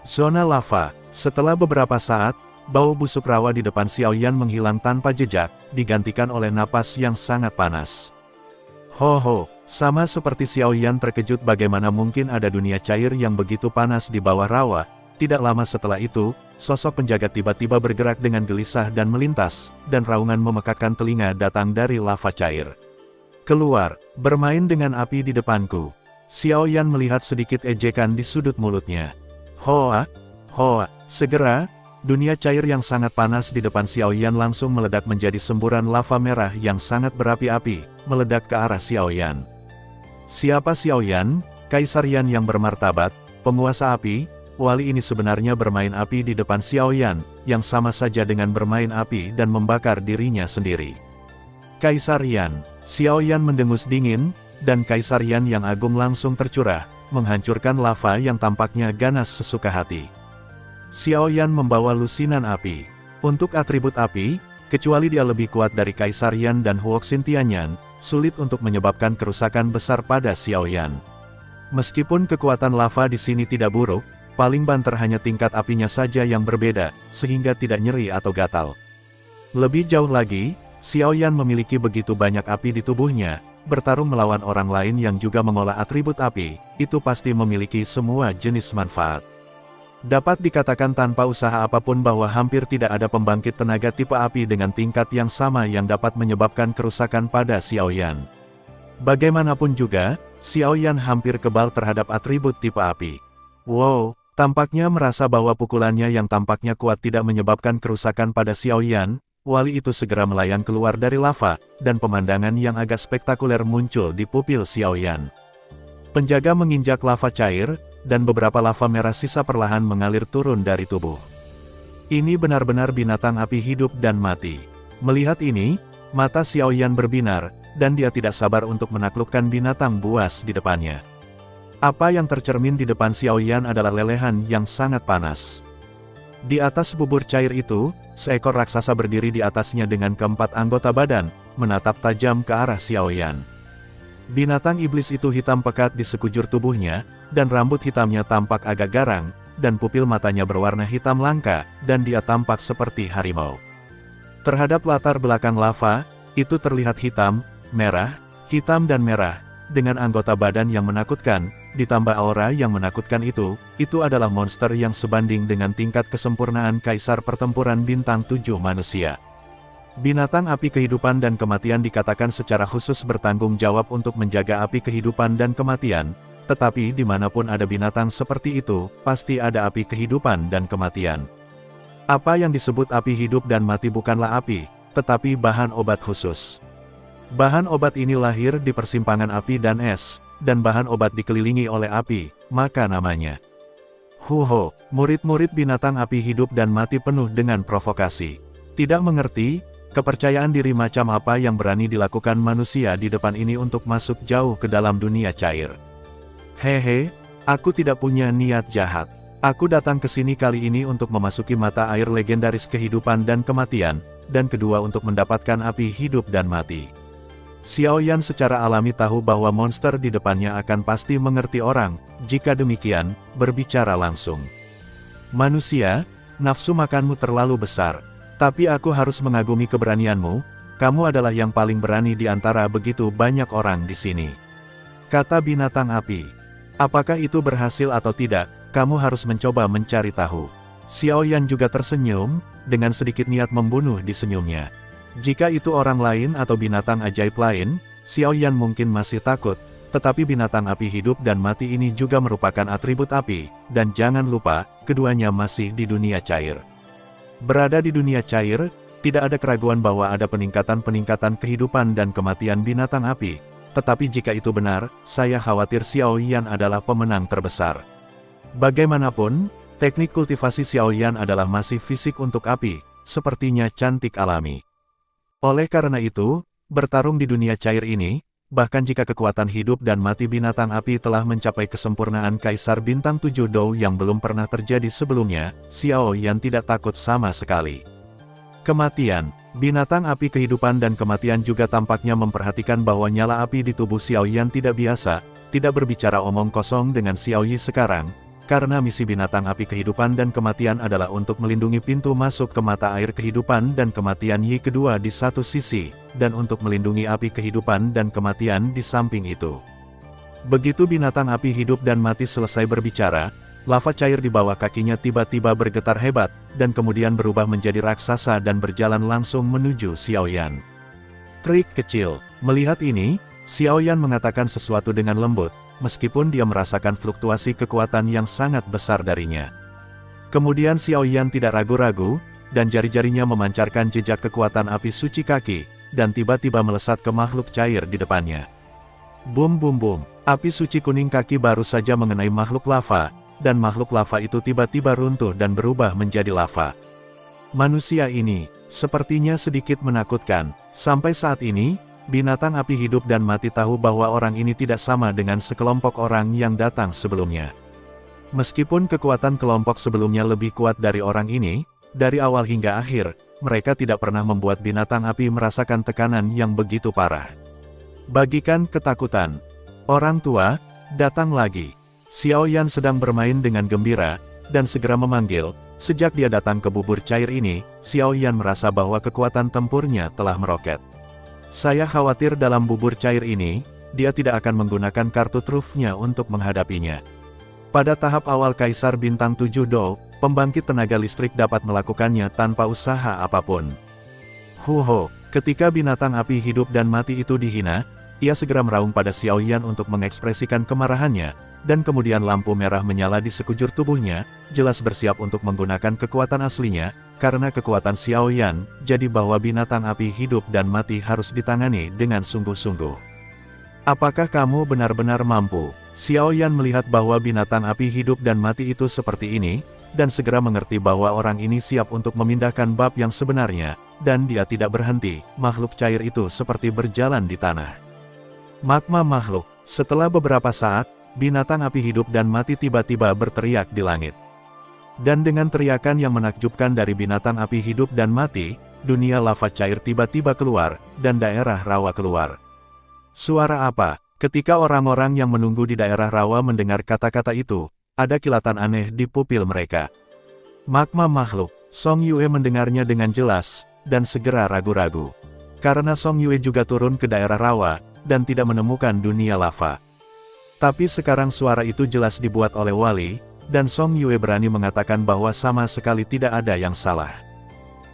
Zona lava, setelah beberapa saat, bau busuk rawa di depan Xiao Yan menghilang tanpa jejak, digantikan oleh napas yang sangat panas. Ho, sama seperti Xiao Yan terkejut bagaimana mungkin ada dunia cair yang begitu panas di bawah rawa. Tidak lama setelah itu, sosok penjaga tiba-tiba bergerak dengan gelisah dan melintas, dan raungan memekakkan telinga datang dari lava cair. Keluar, bermain dengan api di depanku. Xiao Yan melihat sedikit ejekan di sudut mulutnya. Hoa, segera, dunia cair yang sangat panas di depan Xiao Yan langsung meledak menjadi semburan lava merah yang sangat berapi-api, meledak ke arah Xiao Yan. Siapa Xiao Yan? Kaisar Yan yang bermartabat, penguasa api. Wali ini sebenarnya bermain api di depan Xiao Yan, yang sama saja dengan bermain api dan membakar dirinya sendiri. Kaisar Yan, Xiao Yan mendengus dingin, dan Kaisar Yan yang agung langsung tercurah, menghancurkan lava yang tampaknya ganas sesuka hati. Xiao Yan membawa lusinan api. Untuk atribut api, kecuali dia lebih kuat dari Kaisar Yan dan Huoxin Tianyan, sulit untuk menyebabkan kerusakan besar pada Xiao Yan. Meskipun kekuatan lava di sini tidak buruk, paling banter hanya tingkat apinya saja yang berbeda, sehingga tidak nyeri atau gatal. Lebih jauh lagi, Xiao Yan memiliki begitu banyak api di tubuhnya, bertarung melawan orang lain yang juga mengolah atribut api, itu pasti memiliki semua jenis manfaat. Dapat dikatakan tanpa usaha apapun bahwa hampir tidak ada pembangkit tenaga tipe api dengan tingkat yang sama yang dapat menyebabkan kerusakan pada Xiao Yan. Bagaimanapun juga, Xiao Yan hampir kebal terhadap atribut tipe api. Wow, tampaknya merasa bahwa pukulannya yang tampaknya kuat tidak menyebabkan kerusakan pada Xiao Yan, wali itu segera melayang keluar dari lava, dan pemandangan yang agak spektakuler muncul di pupil Xiao Yan. Penjaga menginjak lava cair, dan beberapa lava merah sisa perlahan mengalir turun dari tubuh. Ini benar-benar binatang api hidup dan mati. Melihat ini, mata Xiao Yan berbinar, dan dia tidak sabar untuk menaklukkan binatang buas di depannya. Apa yang tercermin di depan Xiao Yan adalah lelehan yang sangat panas. Di atas bubur cair itu, seekor raksasa berdiri di atasnya dengan keempat anggota badan, menatap tajam ke arah Xiao Yan. Binatang iblis itu hitam pekat di sekujur tubuhnya, dan rambut hitamnya tampak agak garang, dan pupil matanya berwarna hitam langka, dan dia tampak seperti harimau. Terhadap latar belakang lava, itu terlihat hitam, merah, hitam dan merah, dengan anggota badan yang menakutkan, ditambah aura yang menakutkan itu adalah monster yang sebanding dengan tingkat kesempurnaan Kaisar Pertempuran Bintang 7 manusia. Binatang api kehidupan dan kematian dikatakan secara khusus bertanggung jawab untuk menjaga api kehidupan dan kematian, tetapi dimanapun ada binatang seperti itu, pasti ada api kehidupan dan kematian. Apa yang disebut api hidup dan mati bukanlah api, tetapi bahan obat khusus. Bahan obat ini lahir di persimpangan api dan es, dan bahan obat dikelilingi oleh api, maka namanya. Murid-murid binatang api hidup dan mati penuh dengan provokasi. Tidak mengerti, Kepercayaan diri macam apa yang berani dilakukan manusia di depan ini untuk masuk jauh ke dalam dunia cair? Hehe, aku tidak punya niat jahat. Aku datang ke sini kali ini untuk memasuki mata air legendaris kehidupan dan kematian, dan kedua untuk mendapatkan api hidup dan mati. Xiao Yan secara alami tahu bahwa monster di depannya akan pasti mengerti orang, jika demikian, berbicara langsung. Manusia, nafsu makanmu terlalu besar. Tapi aku harus mengagumi keberanianmu, kamu adalah yang paling berani di antara begitu banyak orang di sini. Kata binatang api. Apakah itu berhasil atau tidak, kamu harus mencoba mencari tahu. Xiao Yan juga tersenyum, dengan sedikit niat membunuh di senyumnya. Jika itu orang lain atau binatang ajaib lain, Xiao Yan mungkin masih takut, tetapi binatang api hidup dan mati ini juga merupakan atribut api, dan jangan lupa, keduanya masih di dunia cair. Berada di dunia cair, tidak ada keraguan bahwa ada peningkatan-peningkatan kehidupan dan kematian binatang api. Tetapi jika itu benar, saya khawatir Xiao Yan adalah pemenang terbesar. Bagaimanapun, teknik kultivasi Xiao Yan adalah masih fisik untuk api, sepertinya cantik alami. Oleh karena itu, bertarung di dunia cair ini, bahkan jika kekuatan hidup dan mati binatang api telah mencapai kesempurnaan Kaisar Bintang 7 Dou yang belum pernah terjadi sebelumnya, Xiao Yan tidak takut sama sekali. Kematian, binatang api kehidupan dan kematian juga tampaknya memperhatikan bahwa nyala api di tubuh Xiao Yan tidak biasa, tidak berbicara omong kosong dengan Xiao Yi sekarang, karena misi binatang api kehidupan dan kematian adalah untuk melindungi pintu masuk ke mata air kehidupan dan kematian Yi kedua di satu sisi, dan untuk melindungi api kehidupan dan kematian di samping itu. Begitu binatang api hidup dan mati selesai berbicara, lava cair di bawah kakinya tiba-tiba bergetar hebat, dan kemudian berubah menjadi raksasa dan berjalan langsung menuju Xiao Yan. Trik kecil, melihat ini, Xiao Yan mengatakan sesuatu dengan lembut, meskipun dia merasakan fluktuasi kekuatan yang sangat besar darinya. Kemudian Xiao Yan tidak ragu-ragu, dan jari-jarinya memancarkan jejak kekuatan api suci kaki, dan tiba-tiba melesat ke makhluk cair di depannya. Bum bum bum, api suci kuning kaki baru saja mengenai makhluk lava, dan makhluk lava itu tiba-tiba runtuh dan berubah menjadi lava. Manusia ini, sepertinya sedikit menakutkan. Sampai saat ini, binatang api hidup dan mati tahu bahwa orang ini tidak sama dengan sekelompok orang yang datang sebelumnya. Meskipun kekuatan kelompok sebelumnya lebih kuat dari orang ini, dari awal hingga akhir, mereka tidak pernah membuat binatang api merasakan tekanan yang begitu parah. Bagikan ketakutan. Orang tua, datang lagi. Xiao Yan sedang bermain dengan gembira, dan segera memanggil. Sejak dia datang ke bubur cair ini, Xiao Yan merasa bahwa kekuatan tempurnya telah meroket. Saya khawatir dalam bubur cair ini, dia tidak akan menggunakan kartu trufnya untuk menghadapinya. Pada tahap awal Kaisar Bintang 7 Dou, pembangkit tenaga listrik dapat melakukannya tanpa usaha apapun. Huho, ketika binatang api hidup dan mati itu dihina, ia segera meraung pada Xiao Yan untuk mengekspresikan kemarahannya, dan kemudian lampu merah menyala di sekujur tubuhnya, jelas bersiap untuk menggunakan kekuatan aslinya, karena kekuatan Xiao Yan, jadi bahwa binatang api hidup dan mati harus ditangani dengan sungguh-sungguh. Apakah kamu benar-benar mampu? Xiao Yan melihat bahwa binatang api hidup dan mati itu seperti ini, dan segera mengerti bahwa orang ini siap untuk memindahkan bab yang sebenarnya, dan dia tidak berhenti, makhluk cair itu seperti berjalan di tanah. Magma makhluk, setelah beberapa saat, binatang api hidup dan mati tiba-tiba berteriak di langit. Dan dengan teriakan yang menakjubkan dari binatang api hidup dan mati, dunia lava cair tiba-tiba keluar, dan daerah rawa keluar. Suara apa? Ketika orang-orang yang menunggu di daerah rawa mendengar kata-kata itu, ada kilatan aneh di pupil mereka. Magma makhluk, Song Yue mendengarnya dengan jelas, dan segera ragu-ragu. Karena Song Yue juga turun ke daerah rawa, dan tidak menemukan dunia lava. Tapi sekarang suara itu jelas dibuat oleh Wali, dan Song Yue berani mengatakan bahwa sama sekali tidak ada yang salah.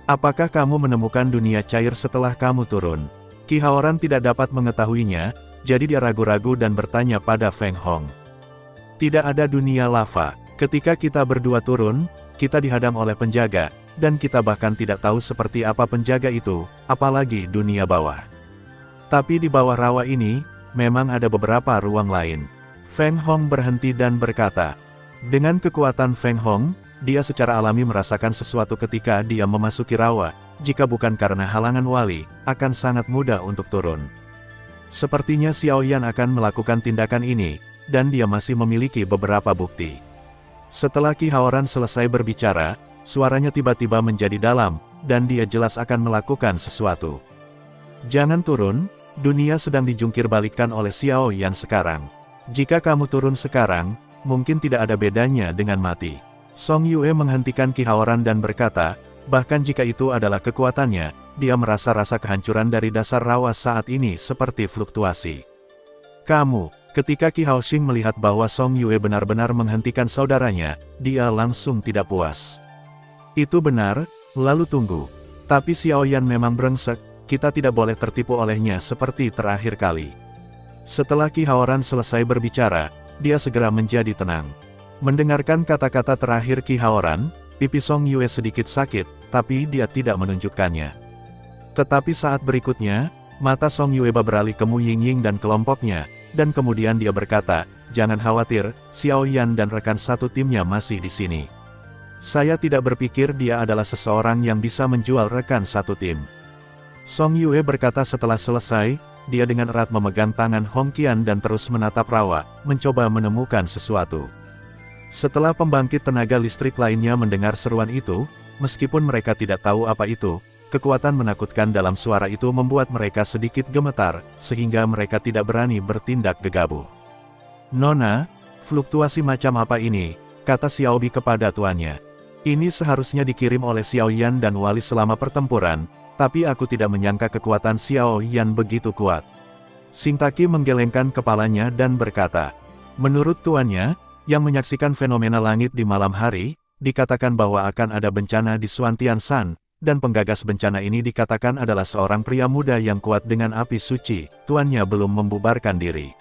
Apakah kamu menemukan dunia cair setelah kamu turun? Qi Haoran tidak dapat mengetahuinya, jadi dia ragu-ragu dan bertanya pada Feng Hong. Tidak ada dunia lava. Ketika kita berdua turun, kita dihadang oleh penjaga, dan kita bahkan tidak tahu seperti apa penjaga itu, apalagi dunia bawah. Tapi di bawah rawa ini, memang ada beberapa ruang lain. Feng Hong berhenti dan berkata. Dengan kekuatan Feng Hong, dia secara alami merasakan sesuatu ketika dia memasuki rawa, jika bukan karena halangan wali, akan sangat mudah untuk turun. Sepertinya Xiao Yan akan melakukan tindakan ini, dan dia masih memiliki beberapa bukti. Setelah Qi Haoran selesai berbicara, suaranya tiba-tiba menjadi dalam, dan dia jelas akan melakukan sesuatu. Jangan turun, dunia sedang dijungkir balikkan oleh Xiao Yan sekarang. Jika kamu turun sekarang, mungkin tidak ada bedanya dengan mati. Song Yue menghentikan Qi Haoran dan berkata, bahkan jika itu adalah kekuatannya, dia merasa rasa kehancuran dari dasar rawa saat ini seperti fluktuasi. Ketika Qi Haoxing melihat bahwa Song Yue benar-benar menghentikan saudaranya, dia langsung tidak puas. Itu benar, lalu tunggu. Tapi Xiao Yan memang brengsek, kita tidak boleh tertipu olehnya seperti terakhir kali. Setelah Qi Haoran selesai berbicara, dia segera menjadi tenang. Mendengarkan kata-kata terakhir Qi Haoran, pipi Song Yue sedikit sakit, tapi dia tidak menunjukkannya. Tetapi saat berikutnya, mata Song Yue beralih ke Mu Yingying dan kelompoknya, dan kemudian dia berkata, jangan khawatir, Xiao Yan dan rekan satu timnya masih di sini. Saya tidak berpikir dia adalah seseorang yang bisa menjual rekan satu tim. Song Yue berkata setelah selesai, dia dengan erat memegang tangan Hong Qian dan terus menatap rawa, mencoba menemukan sesuatu. Setelah pembangkit tenaga listrik lainnya mendengar seruan itu, meskipun mereka tidak tahu apa itu, kekuatan menakutkan dalam suara itu membuat mereka sedikit gemetar, sehingga mereka tidak berani bertindak gegabah. Nona, fluktuasi macam apa ini? Kata Xiaobi kepada tuannya. Ini seharusnya dikirim oleh Xiao Yan dan wali selama pertempuran, tapi aku tidak menyangka kekuatan Xiao Yan begitu kuat. Xing Taki menggelengkan kepalanya dan berkata, menurut tuannya, yang menyaksikan fenomena langit di malam hari, dikatakan bahwa akan ada bencana di Xuantian Shan, dan penggagas bencana ini dikatakan adalah seorang pria muda yang kuat dengan api suci, tuannya belum membubarkan diri.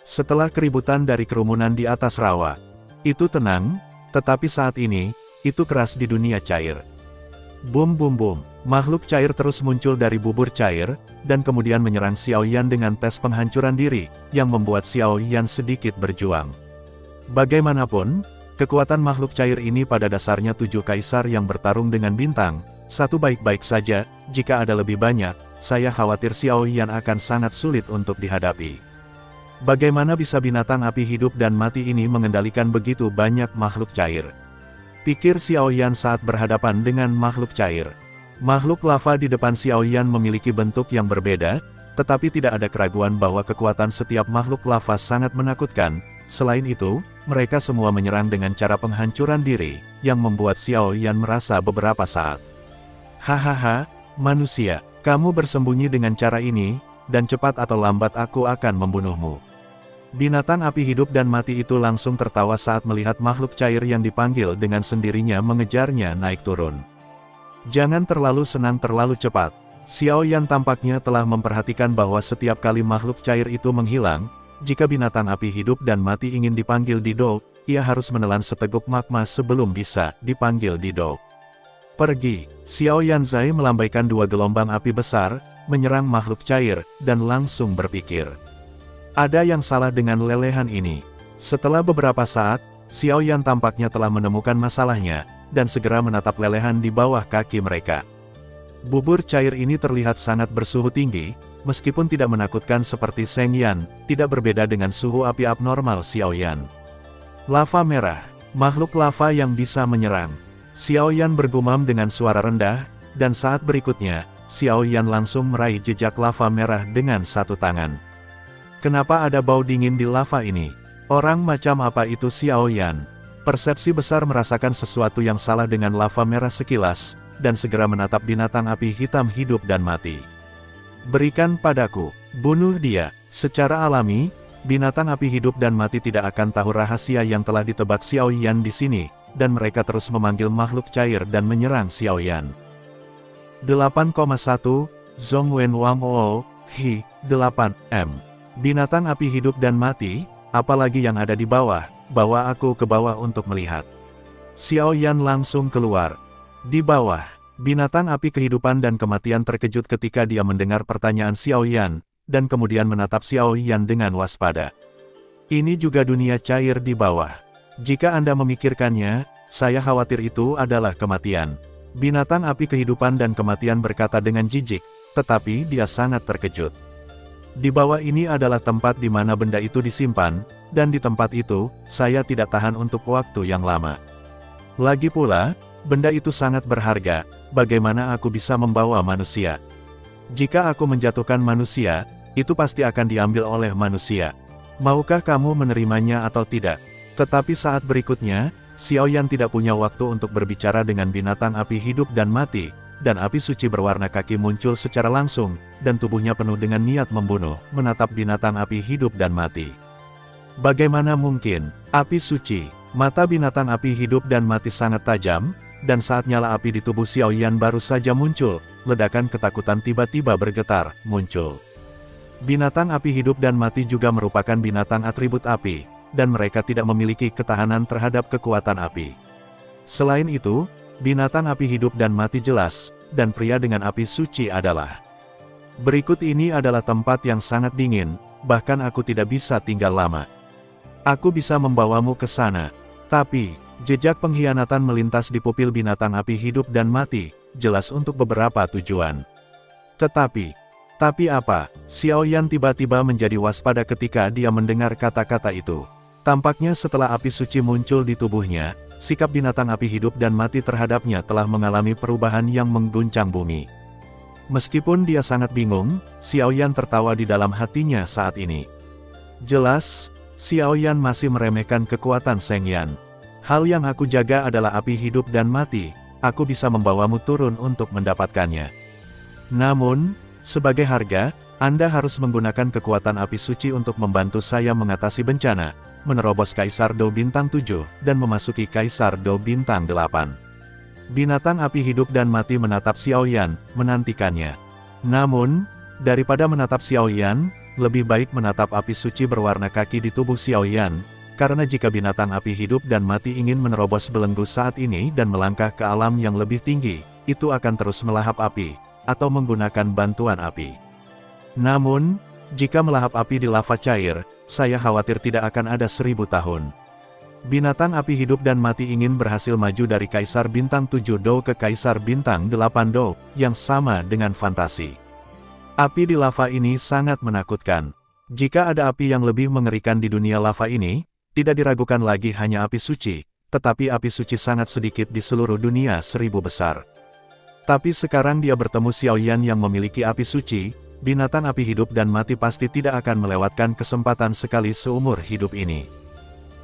Setelah keributan dari kerumunan di atas rawa, itu tenang, tetapi saat ini, itu keras di dunia cair. Bum bum bum, makhluk cair terus muncul dari bubur cair, dan kemudian menyerang Xiao Yan dengan tes penghancuran diri, yang membuat Xiao Yan sedikit berjuang. Bagaimanapun, kekuatan makhluk cair ini pada dasarnya 7 kaisar yang bertarung dengan bintang, satu baik-baik saja, jika ada lebih banyak, saya khawatir Xiao Yan akan sangat sulit untuk dihadapi. Bagaimana bisa binatang api hidup dan mati ini mengendalikan begitu banyak makhluk cair? Pikir Xiao Yan saat berhadapan dengan makhluk cair. Makhluk lava di depan Xiao Yan memiliki bentuk yang berbeda, tetapi tidak ada keraguan bahwa kekuatan setiap makhluk lava sangat menakutkan. Selain itu, mereka semua menyerang dengan cara penghancuran diri, yang membuat Xiao Yan merasa beberapa saat. Hahaha, manusia, kamu bersembunyi dengan cara ini, dan cepat atau lambat aku akan membunuhmu. Binatang api hidup dan mati itu langsung tertawa saat melihat makhluk cair yang dipanggil dengan sendirinya mengejarnya naik turun. Jangan terlalu senang terlalu cepat. Xiao Yan tampaknya telah memperhatikan bahwa setiap kali makhluk cair itu menghilang, jika binatang api hidup dan mati ingin dipanggil di Dou, ia harus menelan seteguk magma sebelum bisa dipanggil di Dou. Pergi, Xiao Yanzai melambaikan 2 gelombang api besar, menyerang makhluk cair, dan langsung berpikir. Ada yang salah dengan lelehan ini. Setelah beberapa saat, Xiao Yan tampaknya telah menemukan masalahnya, dan segera menatap lelehan di bawah kaki mereka. Bubur cair ini terlihat sangat bersuhu tinggi, meskipun tidak menakutkan seperti Seng Yan, tidak berbeda dengan suhu api abnormal Xiao Yan. Lava merah, makhluk lava yang bisa menyerang. Xiao Yan bergumam dengan suara rendah, dan saat berikutnya, Xiao Yan langsung meraih jejak lava merah dengan satu tangan. Kenapa ada bau dingin di lava ini? Orang macam apa itu Xiao Yan? Persepsi besar merasakan sesuatu yang salah dengan lava merah sekilas, dan segera menatap binatang api hitam hidup dan mati. Berikan padaku, bunuh dia. Secara alami, binatang api hidup dan mati tidak akan tahu rahasia yang telah ditebak Xiao Yan di sini, dan mereka terus memanggil makhluk cair dan menyerang Xiao Yan. 8,1, Zhong Wen Wang Oo, Hi, 8M. Binatang api hidup dan mati, apalagi yang ada di bawah, bawa aku ke bawah untuk melihat. Xiao Yan langsung keluar. Di bawah, binatang api kehidupan dan kematian terkejut ketika dia mendengar pertanyaan Xiao Yan, dan kemudian menatap Xiao Yan dengan waspada. Ini juga dunia cair di bawah. Jika Anda memikirkannya, saya khawatir itu adalah kematian. Binatang api kehidupan dan kematian berkata dengan jijik, tetapi dia sangat terkejut. Di bawah ini adalah tempat di mana benda itu disimpan, dan di tempat itu, saya tidak tahan untuk waktu yang lama. Lagi pula, benda itu sangat berharga, bagaimana aku bisa membawa manusia? Jika aku menjatuhkan manusia, itu pasti akan diambil oleh manusia. Maukah kamu menerimanya atau tidak? Tetapi saat berikutnya, Xiaoyan tidak punya waktu untuk berbicara dengan binatang api hidup dan mati, dan api suci berwarna kaki muncul secara langsung, dan tubuhnya penuh dengan niat membunuh, menatap binatang api hidup dan mati. Bagaimana mungkin? Api suci, mata binatang api hidup dan mati sangat tajam, dan saat nyala api di tubuh Xiaoyan baru saja muncul, ledakan ketakutan tiba-tiba bergetar, muncul. Binatang api hidup dan mati juga merupakan binatang atribut api, dan mereka tidak memiliki ketahanan terhadap kekuatan api. Selain itu, binatang api hidup dan mati jelas, dan pria dengan api suci adalah. Berikut ini adalah tempat yang sangat dingin, bahkan aku tidak bisa tinggal lama. Aku bisa membawamu ke sana. Tapi, jejak pengkhianatan melintas di pupil binatang api hidup dan mati, jelas untuk beberapa tujuan. Tapi apa? Xiaoyan tiba-tiba menjadi waspada ketika dia mendengar kata-kata itu. Tampaknya setelah api suci muncul di tubuhnya, sikap binatang api hidup dan mati terhadapnya telah mengalami perubahan yang mengguncang bumi. Meskipun dia sangat bingung, Xiaoyan tertawa di dalam hatinya saat ini. Jelas, Xiaoyan masih meremehkan kekuatan Seng Yan. Hal yang aku jaga adalah api hidup dan mati, aku bisa membawamu turun untuk mendapatkannya. Namun, sebagai harga, Anda harus menggunakan kekuatan api suci untuk membantu saya mengatasi bencana, menerobos Kaisar Do Bintang 7, dan memasuki Kaisar Do Bintang 8. Binatang api hidup dan mati menatap Xiaoyan, menantikannya. Namun, daripada menatap Xiaoyan, lebih baik menatap api suci berwarna kaki di tubuh Xiaoyan, karena jika binatang api hidup dan mati ingin menerobos belenggu saat ini dan melangkah ke alam yang lebih tinggi, itu akan terus melahap api, atau menggunakan bantuan api. Namun, jika melahap api di lava cair, saya khawatir tidak akan ada 1000 tahun. Binatang api hidup dan mati ingin berhasil maju dari Kaisar Bintang 7 Do ke Kaisar Bintang 8 Do, yang sama dengan fantasi. Api di lava ini sangat menakutkan. Jika ada api yang lebih mengerikan di dunia lava ini, tidak diragukan lagi hanya api suci, tetapi api suci sangat sedikit di seluruh dunia 1000 besar. Tapi sekarang dia bertemu Xiaoyan yang memiliki api suci, binatang api hidup dan mati pasti tidak akan melewatkan kesempatan sekali seumur hidup ini.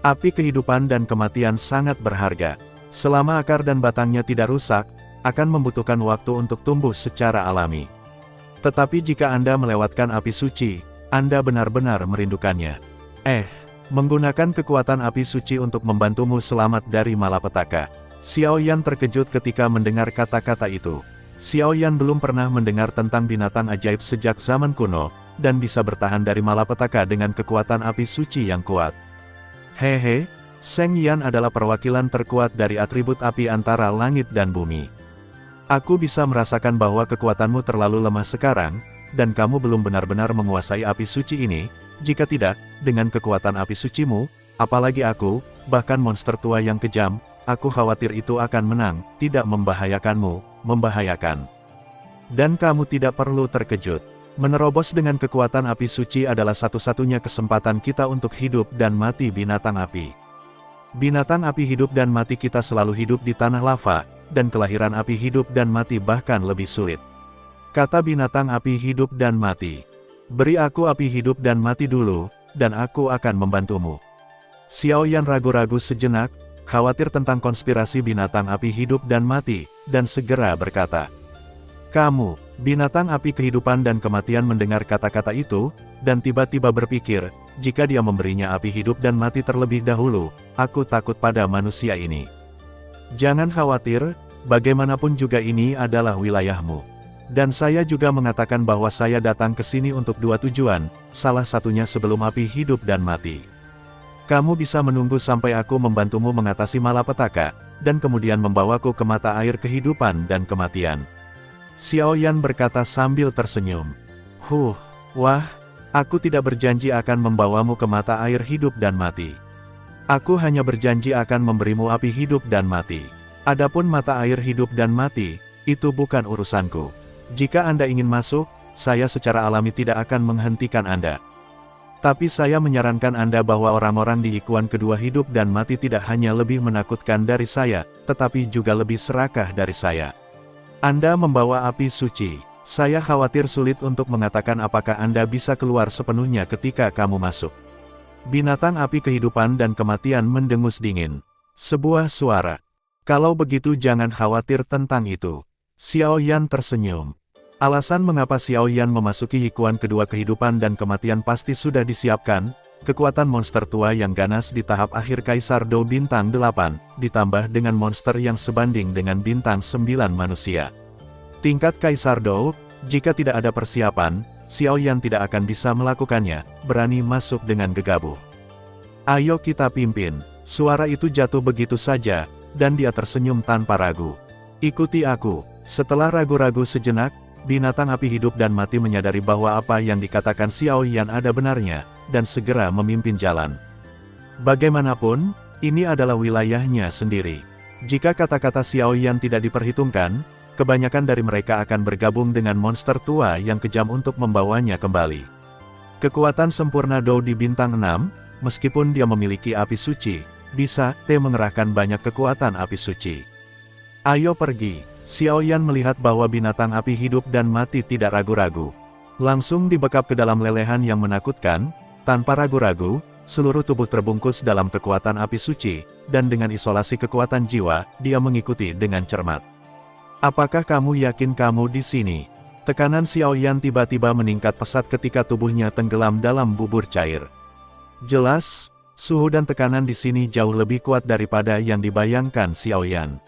Api kehidupan dan kematian sangat berharga. Selama akar dan batangnya tidak rusak, akan membutuhkan waktu untuk tumbuh secara alami. Tetapi jika Anda melewatkan api suci, Anda benar-benar merindukannya. Menggunakan kekuatan api suci untuk membantumu selamat dari malapetaka. Xiaoyan terkejut ketika mendengar kata-kata itu. Xiaoyan belum pernah mendengar tentang binatang ajaib sejak zaman kuno, dan bisa bertahan dari malapetaka dengan kekuatan api suci yang kuat. Hehe, Seng Yan adalah perwakilan terkuat dari atribut api antara langit dan bumi. Aku bisa merasakan bahwa kekuatanmu terlalu lemah sekarang, dan kamu belum benar-benar menguasai api suci ini. Jika tidak, dengan kekuatan api sucimu, apalagi aku, bahkan monster tua yang kejam, aku khawatir itu akan menang, tidak membahayakanmu. Membahayakan. Dan kamu tidak perlu terkejut. Menerobos dengan kekuatan api suci adalah satu-satunya kesempatan kita untuk hidup dan mati binatang api. Binatang api hidup dan mati kita selalu hidup di tanah lava, dan kelahiran api hidup dan mati bahkan lebih sulit. Kata binatang api hidup dan mati. Beri aku api hidup dan mati dulu, dan aku akan membantumu. Xiaoyan ragu-ragu sejenak, khawatir tentang konspirasi binatang api hidup dan mati, dan segera berkata, "Kamu, binatang api kehidupan dan kematian," mendengar kata-kata itu, dan tiba-tiba berpikir, jika dia memberinya api hidup dan mati terlebih dahulu, aku takut pada manusia ini. Jangan khawatir, bagaimanapun juga ini adalah wilayahmu. Dan saya juga mengatakan bahwa saya datang ke sini untuk dua tujuan, salah satunya sebelum api hidup dan mati. Kamu bisa menunggu sampai aku membantumu mengatasi malapetaka, dan kemudian membawaku ke mata air kehidupan dan kematian. Xiaoyan berkata sambil tersenyum. Wah, aku tidak berjanji akan membawamu ke mata air hidup dan mati. Aku hanya berjanji akan memberimu api hidup dan mati. Adapun mata air hidup dan mati, itu bukan urusanku. Jika Anda ingin masuk, saya secara alami tidak akan menghentikan Anda. Tapi saya menyarankan Anda bahwa orang-orang di Ikuan kedua hidup dan mati tidak hanya lebih menakutkan dari saya, tetapi juga lebih serakah dari saya. Anda membawa api suci. Saya khawatir sulit untuk mengatakan apakah Anda bisa keluar sepenuhnya ketika kamu masuk. Binatang api kehidupan dan kematian mendengus dingin. Sebuah suara. Kalau begitu jangan khawatir tentang itu. Xiao Yan tersenyum. Alasan mengapa Xiao Yan memasuki Ikuan kedua kehidupan dan kematian pasti sudah disiapkan, kekuatan monster tua yang ganas di tahap akhir Kaisar Dou bintang 8, ditambah dengan monster yang sebanding dengan bintang 9 manusia. Tingkat Kaisar Dou, jika tidak ada persiapan, Xiao Yan tidak akan bisa melakukannya, berani masuk dengan gegabah. Ayo kita pimpin. Suara itu jatuh begitu saja, dan dia tersenyum tanpa ragu. Ikuti aku. Setelah ragu-ragu sejenak, binatang api hidup dan mati menyadari bahwa apa yang dikatakan Xiao Yan ada benarnya, dan segera memimpin jalan. Bagaimanapun, ini adalah wilayahnya sendiri. Jika kata-kata Xiao Yan tidak diperhitungkan, kebanyakan dari mereka akan bergabung dengan monster tua yang kejam untuk membawanya kembali. Kekuatan sempurna Dou di bintang 6, meskipun dia memiliki api suci, bisa mengerahkan banyak kekuatan api suci. Ayo pergi. Xiao Yan melihat bahwa binatang api hidup dan mati tidak ragu-ragu. Langsung dibekap ke dalam lelehan yang menakutkan, tanpa ragu-ragu, seluruh tubuh terbungkus dalam kekuatan api suci, dan dengan isolasi kekuatan jiwa, dia mengikuti dengan cermat. Apakah kamu yakin kamu di sini? Tekanan Xiao Yan tiba-tiba meningkat pesat ketika tubuhnya tenggelam dalam bubur cair. Jelas, suhu dan tekanan di sini jauh lebih kuat daripada yang dibayangkan Xiao Yan.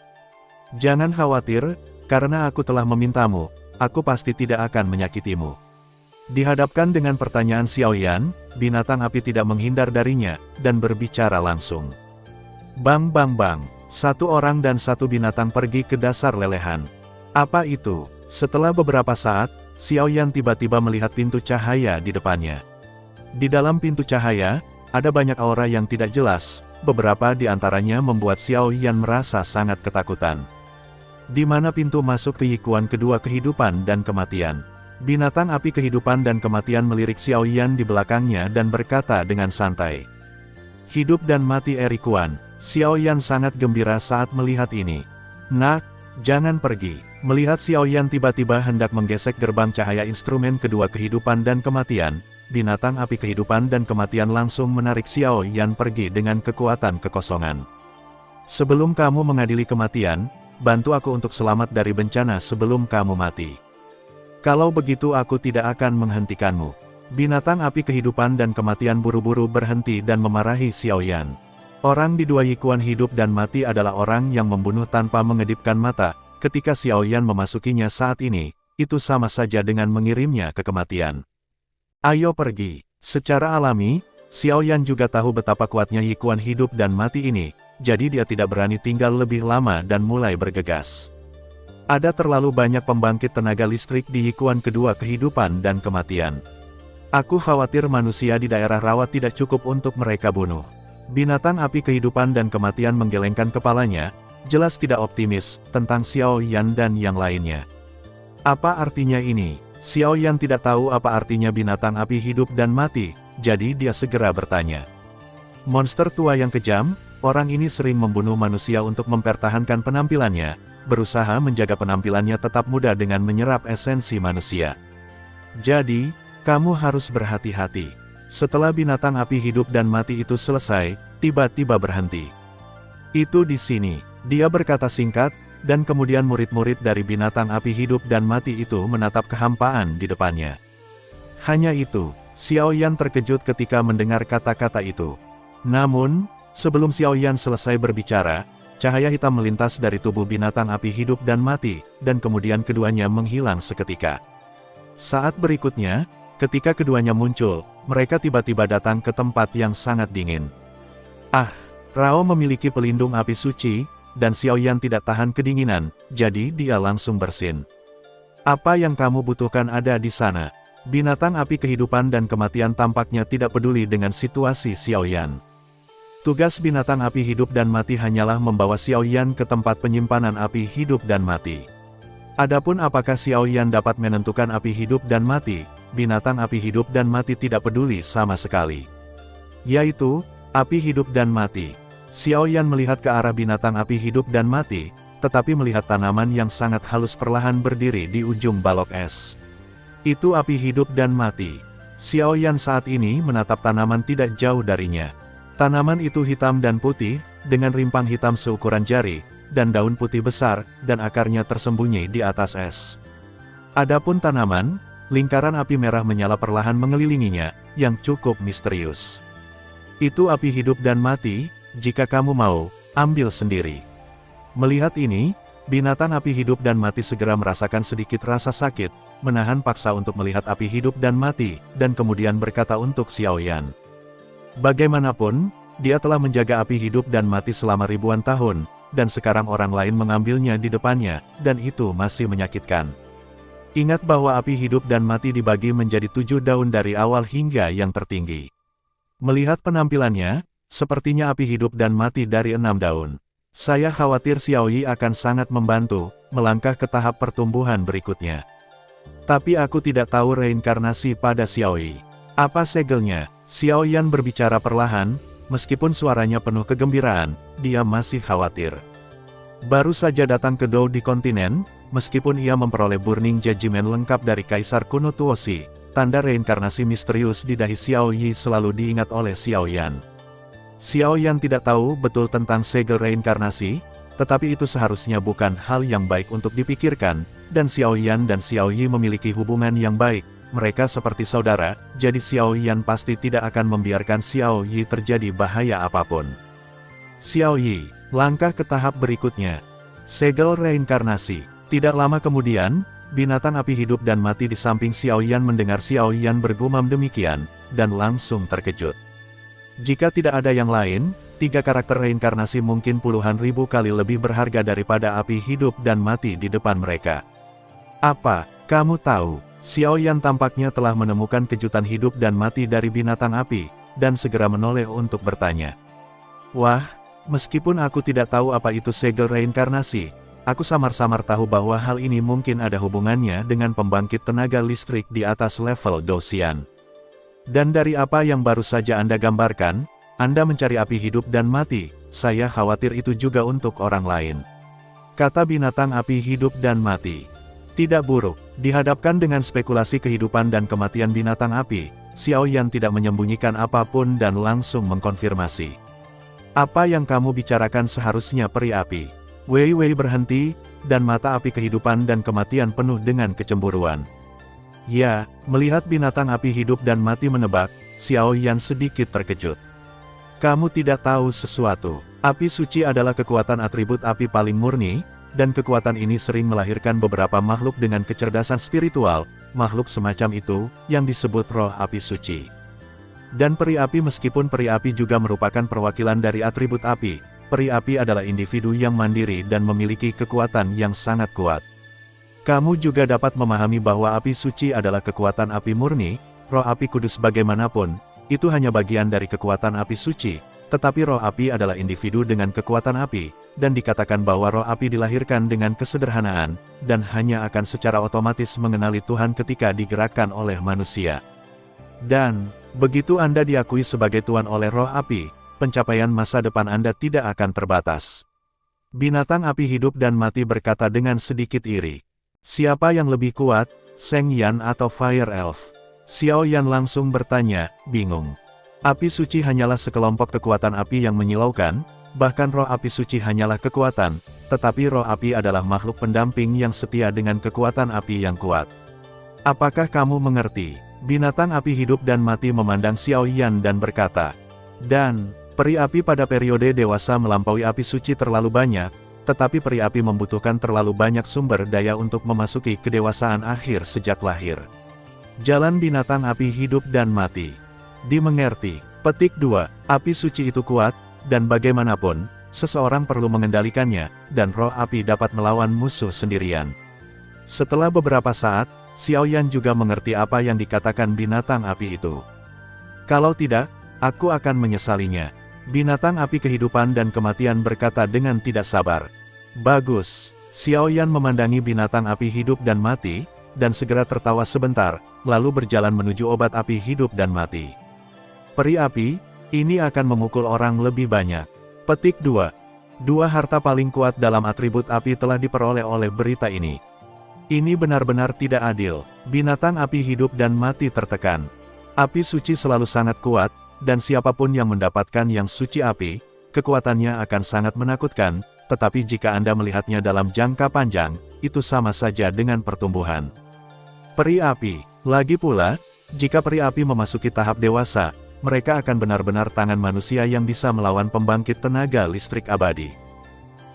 Jangan khawatir, karena aku telah memintamu, aku pasti tidak akan menyakitimu. Dihadapkan dengan pertanyaan Xiao Yan, binatang api tidak menghindar darinya, dan berbicara langsung. Bang bang bang, satu orang dan satu binatang pergi ke dasar lelehan. Apa itu? Setelah beberapa saat, Xiao Yan tiba-tiba melihat pintu cahaya di depannya. Di dalam pintu cahaya, ada banyak aura yang tidak jelas, beberapa di antaranya membuat Xiao Yan merasa sangat ketakutan. Di mana pintu masuk ke Ikuan kedua kehidupan dan kematian? Binatang api kehidupan dan kematian melirik Xiao Yan di belakangnya dan berkata dengan santai. Hidup dan mati Erikuan. Xiao Yan sangat gembira saat melihat ini. Nak, jangan pergi. Melihat Xiao Yan tiba-tiba hendak menggesek gerbang cahaya instrumen kedua kehidupan dan kematian, binatang api kehidupan dan kematian langsung menarik Xiao Yan pergi dengan kekuatan kekosongan. Sebelum kamu mengadili kematian, bantu aku untuk selamat dari bencana sebelum kamu mati. Kalau begitu aku tidak akan menghentikanmu. Binatang api kehidupan dan kematian buru-buru berhenti dan memarahi Xiao Yan. Orang di dua Ikuan hidup dan mati adalah orang yang membunuh tanpa mengedipkan mata. Ketika Xiao Yan memasukinya saat ini, itu sama saja dengan mengirimnya ke kematian. Ayo pergi. Secara alami, Xiao Yan juga tahu betapa kuatnya Ikuan hidup dan mati ini, jadi dia tidak berani tinggal lebih lama dan mulai bergegas. Ada terlalu banyak pembangkit tenaga listrik di Ikuan kedua kehidupan dan kematian. Aku khawatir manusia di daerah rawa tidak cukup untuk mereka bunuh. Binatang api kehidupan dan kematian menggelengkan kepalanya, jelas tidak optimis tentang Xiao Yan dan yang lainnya. Apa artinya ini? Xiao Yan tidak tahu apa artinya binatang api hidup dan mati, jadi dia segera bertanya. Monster tua yang kejam, orang ini sering membunuh manusia untuk mempertahankan penampilannya, berusaha menjaga penampilannya tetap muda dengan menyerap esensi manusia. Jadi, kamu harus berhati-hati. Setelah binatang api hidup dan mati itu selesai, tiba-tiba berhenti. Itu di sini, dia berkata singkat, dan kemudian murid-murid dari binatang api hidup dan mati itu menatap kehampaan di depannya. Hanya itu, Xiao Yan terkejut ketika mendengar kata-kata itu. Namun, sebelum Xiao Yan selesai berbicara, cahaya hitam melintas dari tubuh binatang api hidup dan mati, dan kemudian keduanya menghilang seketika. Saat berikutnya, ketika keduanya muncul, mereka tiba-tiba datang ke tempat yang sangat dingin. Ah, Rao memiliki pelindung api suci, dan Xiao Yan tidak tahan kedinginan, jadi dia langsung bersin. Apa yang kamu butuhkan ada di sana. Binatang api kehidupan dan kematian tampaknya tidak peduli dengan situasi Xiao Yan. Tugas binatang api hidup dan mati hanyalah membawa Xiaoyan ke tempat penyimpanan api hidup dan mati. Adapun apakah Xiaoyan dapat menentukan api hidup dan mati, binatang api hidup dan mati tidak peduli sama sekali. Yaitu, api hidup dan mati. Xiaoyan melihat ke arah binatang api hidup dan mati, tetapi melihat tanaman yang sangat halus perlahan berdiri di ujung balok es. Itu api hidup dan mati. Xiaoyan saat ini menatap tanaman tidak jauh darinya. Tanaman itu hitam dan putih, dengan rimpang hitam seukuran jari, dan daun putih besar, dan akarnya tersembunyi di atas es. Adapun tanaman, lingkaran api merah menyala perlahan mengelilinginya, yang cukup misterius. Itu api hidup dan mati, jika kamu mau, ambil sendiri. Melihat ini, binatang api hidup dan mati segera merasakan sedikit rasa sakit, menahan paksa untuk melihat api hidup dan mati, dan kemudian berkata untuk Xiaoyan. Bagaimanapun, dia telah menjaga api hidup dan mati selama ribuan tahun, dan sekarang orang lain mengambilnya di depannya, dan itu masih menyakitkan. Ingat bahwa api hidup dan mati dibagi menjadi 7 daun dari awal hingga yang tertinggi. Melihat penampilannya, sepertinya api hidup dan mati dari 6 daun. Saya khawatir Xiaoyi akan sangat membantu, melangkah ke tahap pertumbuhan berikutnya. Tapi aku tidak tahu reinkarnasi pada Xiaoyi. Apa segelnya? Xiaoyan berbicara perlahan, meskipun suaranya penuh kegembiraan, dia masih khawatir. Baru saja datang ke Dou di kontinen, meskipun ia memperoleh Burning Judgment lengkap dari Kaisar kuno Tuosi, tanda reinkarnasi misterius di dahi Xiaoyi selalu diingat oleh Xiaoyan. Xiaoyan tidak tahu betul tentang segel reinkarnasi, tetapi itu seharusnya bukan hal yang baik untuk dipikirkan, dan Xiaoyan dan Xiaoyi memiliki hubungan yang baik. Mereka seperti saudara, jadi Xiaoyan pasti tidak akan membiarkan Xiaoyi terjadi bahaya apapun. Xiaoyi, langkah ke tahap berikutnya. Segel reinkarnasi. Tidak lama kemudian, binatang api hidup dan mati di samping Xiaoyan mendengar Xiaoyan bergumam demikian, dan langsung terkejut. Jika tidak ada yang lain, 3 karakter reinkarnasi mungkin puluhan ribu kali lebih berharga daripada api hidup dan mati di depan mereka. Apa, kamu tahu? Xiaoyan tampaknya telah menemukan kejutan hidup dan mati dari binatang api, dan segera menoleh untuk bertanya. Wah, meskipun aku tidak tahu apa itu segel reinkarnasi, aku samar-samar tahu bahwa hal ini mungkin ada hubungannya dengan pembangkit tenaga listrik di atas level Dosian. Dan dari apa yang baru saja Anda gambarkan, Anda mencari api hidup dan mati, saya khawatir itu juga untuk orang lain. Kata binatang api hidup dan mati. Tidak buruk. Dihadapkan dengan spekulasi kehidupan dan kematian binatang api, Xiaoyan tidak menyembunyikan apapun dan langsung mengkonfirmasi. Apa yang kamu bicarakan seharusnya peri api. Wei Wei berhenti, dan mata api kehidupan dan kematian penuh dengan kecemburuan. Ya, melihat binatang api hidup dan mati menebak, Xiaoyan sedikit terkejut. Kamu tidak tahu sesuatu. Api suci adalah kekuatan atribut api paling murni, dan kekuatan ini sering melahirkan beberapa makhluk dengan kecerdasan spiritual, makhluk semacam itu, yang disebut roh api suci. Dan peri api meskipun peri api juga merupakan perwakilan dari atribut api, peri api adalah individu yang mandiri dan memiliki kekuatan yang sangat kuat. Kamu juga dapat memahami bahwa api suci adalah kekuatan api murni, roh api kudus bagaimanapun, itu hanya bagian dari kekuatan api suci, tetapi roh api adalah individu dengan kekuatan api, dan dikatakan bahwa roh api dilahirkan dengan kesederhanaan, dan hanya akan secara otomatis mengenali Tuhan ketika digerakkan oleh manusia. Dan, begitu Anda diakui sebagai Tuhan oleh roh api, pencapaian masa depan Anda tidak akan terbatas. Binatang api hidup dan mati berkata dengan sedikit iri. Siapa yang lebih kuat, Sheng Yan atau Fire Elf? Xiaoyan langsung bertanya, bingung. Api suci hanyalah sekelompok kekuatan api yang menyilaukan, bahkan roh api suci hanyalah kekuatan, tetapi roh api adalah makhluk pendamping yang setia dengan kekuatan api yang kuat. Apakah kamu mengerti? Binatang api hidup dan mati memandang Xiaoyan dan berkata, dan, peri api pada periode dewasa melampaui api suci terlalu banyak, tetapi peri api membutuhkan terlalu banyak sumber daya untuk memasuki kedewasaan akhir sejak lahir. Jalan binatang api hidup dan mati. Dimengerti. Petik 2. Api suci itu kuat, dan bagaimanapun, seseorang perlu mengendalikannya, dan roh api dapat melawan musuh sendirian. Setelah beberapa saat, Xiaoyan juga mengerti apa yang dikatakan binatang api itu. Kalau tidak, aku akan menyesalinya. Binatang api kehidupan dan kematian berkata dengan tidak sabar. Bagus. Xiaoyan memandangi binatang api hidup dan mati, dan segera tertawa sebentar, lalu berjalan menuju obat api hidup dan mati. Peri api, ini akan memukul orang lebih banyak. Petik 2. Dua harta paling kuat dalam atribut api telah diperoleh oleh berita ini. Ini benar-benar tidak adil. Binatang api hidup dan mati tertekan. Api suci selalu sangat kuat, dan siapapun yang mendapatkan yang suci api, kekuatannya akan sangat menakutkan, tetapi jika Anda melihatnya dalam jangka panjang, itu sama saja dengan pertumbuhan. Peri api. Lagi pula, jika peri api memasuki tahap dewasa, mereka akan benar-benar tangan manusia yang bisa melawan pembangkit tenaga listrik abadi.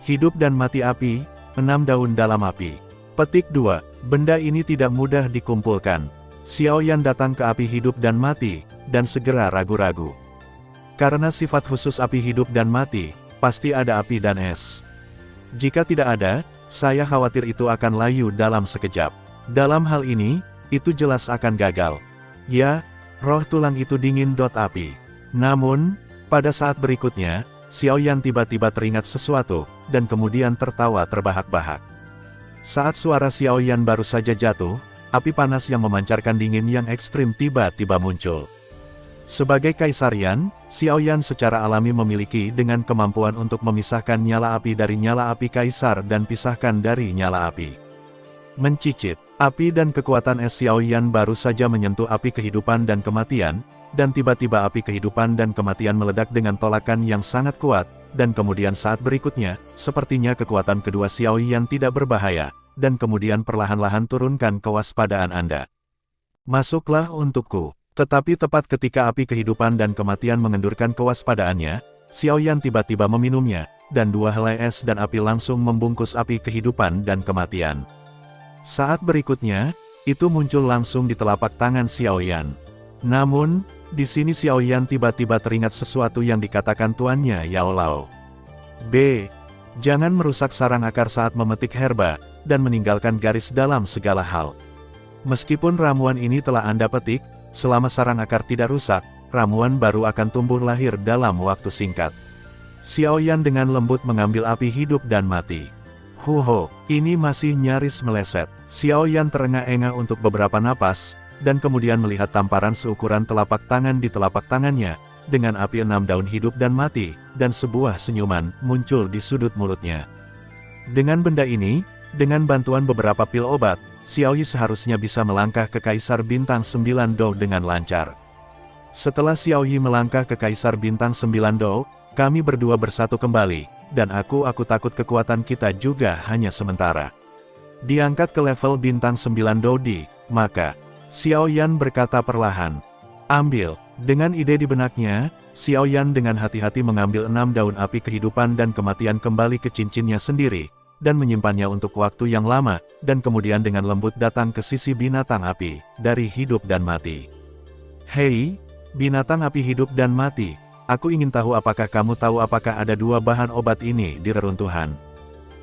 Hidup dan mati api, 6 daun dalam api. Petik 2. Benda ini tidak mudah dikumpulkan. Xiaoyan datang ke api hidup dan mati, dan segera ragu-ragu. Karena sifat khusus api hidup dan mati, pasti ada api dan es. Jika tidak ada, saya khawatir itu akan layu dalam sekejap. Dalam hal ini, itu jelas akan gagal. Ya, roh tulang itu dingin. Api. Namun, pada saat berikutnya, Xiaoyan tiba-tiba teringat sesuatu, dan kemudian tertawa terbahak-bahak. Saat suara Xiaoyan baru saja jatuh, api panas yang memancarkan dingin yang ekstrim tiba-tiba muncul. Sebagai Kaisar Yan, Xiaoyan secara alami memiliki dengan kemampuan untuk memisahkan nyala api dari nyala api Kaisar dan pisahkan dari nyala api. Mencicit, api dan kekuatan es Xiaoyan baru saja menyentuh api kehidupan dan kematian, dan tiba-tiba api kehidupan dan kematian meledak dengan tolakan yang sangat kuat, dan kemudian saat berikutnya, sepertinya kekuatan kedua Xiaoyan tidak berbahaya, dan kemudian perlahan-lahan turunkan kewaspadaan Anda. Masuklah untukku. Tetapi tepat ketika api kehidupan dan kematian mengendurkan kewaspadaannya, Xiaoyan tiba-tiba meminumnya, dan dua helai es dan api langsung membungkus api kehidupan dan kematian. Saat berikutnya, itu muncul langsung di telapak tangan Xiaoyan. Namun, di sini Xiaoyan tiba-tiba teringat sesuatu yang dikatakan tuannya Yao Lao. B. Jangan merusak sarang akar saat memetik herba, dan meninggalkan garis dalam segala hal. Meskipun ramuan ini telah Anda petik, selama sarang akar tidak rusak, ramuan baru akan tumbuh lahir dalam waktu singkat. Xiaoyan dengan lembut mengambil api hidup dan mati. Huho, ini masih nyaris meleset. Xiaoyan terengah-engah untuk beberapa napas, dan kemudian melihat tamparan seukuran telapak tangan di telapak tangannya, dengan api 6 daun hidup dan mati, dan sebuah senyuman muncul di sudut mulutnya. Dengan benda ini, dengan bantuan beberapa pil obat, Xiaoyi seharusnya bisa melangkah ke Kaisar Bintang 9 Dou dengan lancar. Setelah Xiaoyi melangkah ke Kaisar Bintang 9 Dou, kami berdua bersatu kembali, dan aku takut kekuatan kita juga hanya sementara. Diangkat ke level Bintang 9 Dou maka, Xiaoyan berkata perlahan. Ambil. Dengan ide di benaknya, Xiaoyan dengan hati-hati mengambil 6 daun api kehidupan dan kematian kembali ke cincinnya sendiri, dan menyimpannya untuk waktu yang lama, dan kemudian dengan lembut datang ke sisi binatang api, dari hidup dan mati. Hei, binatang api hidup dan mati, aku ingin tahu apakah kamu tahu apakah ada dua bahan obat ini di reruntuhan.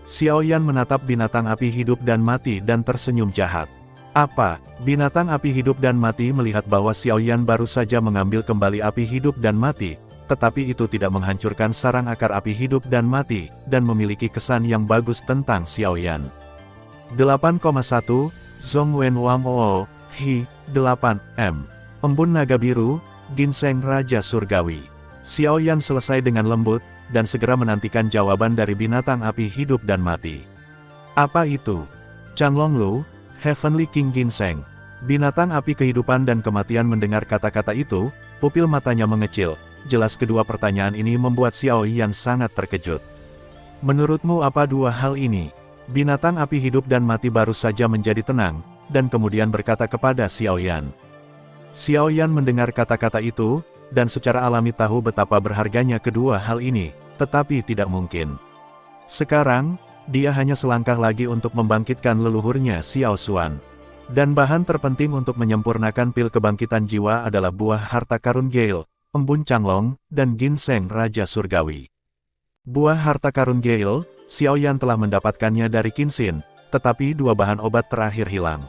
Xiaoyan menatap binatang api hidup dan mati dan tersenyum jahat. Apa? Binatang api hidup dan mati melihat bahwa Xiaoyan baru saja mengambil kembali api hidup dan mati, tetapi itu tidak menghancurkan sarang akar api hidup dan mati, dan memiliki kesan yang bagus tentang Xiaoyan. 8,1, Zhongwen Wang Oo, Hi, 8, Embun Naga Biru, Ginseng Raja Surgawi. Xiaoyan selesai dengan lembut, dan segera menantikan jawaban dari binatang api hidup dan mati. Apa itu? Changlong Lu, Heavenly King Ginseng. Binatang api kehidupan dan kematian mendengar kata-kata itu, pupil matanya mengecil. Jelas kedua pertanyaan ini membuat Xiaoyan sangat terkejut. Menurutmu apa dua hal ini? Binatang api hidup dan mati baru saja menjadi tenang, dan kemudian berkata kepada Xiaoyan. Xiaoyan mendengar kata-kata itu, dan secara alami tahu betapa berharganya kedua hal ini, tetapi tidak mungkin. Sekarang, dia hanya selangkah lagi untuk membangkitkan leluhurnya Xiao Xuan. Dan bahan terpenting untuk menyempurnakan pil kebangkitan jiwa adalah buah harta karun Gale, Embun Changlong, dan Ginseng Raja Surgawi. Buah harta karun Gale, Xiaoyan telah mendapatkannya dari Qinxin, tetapi dua bahan obat terakhir hilang.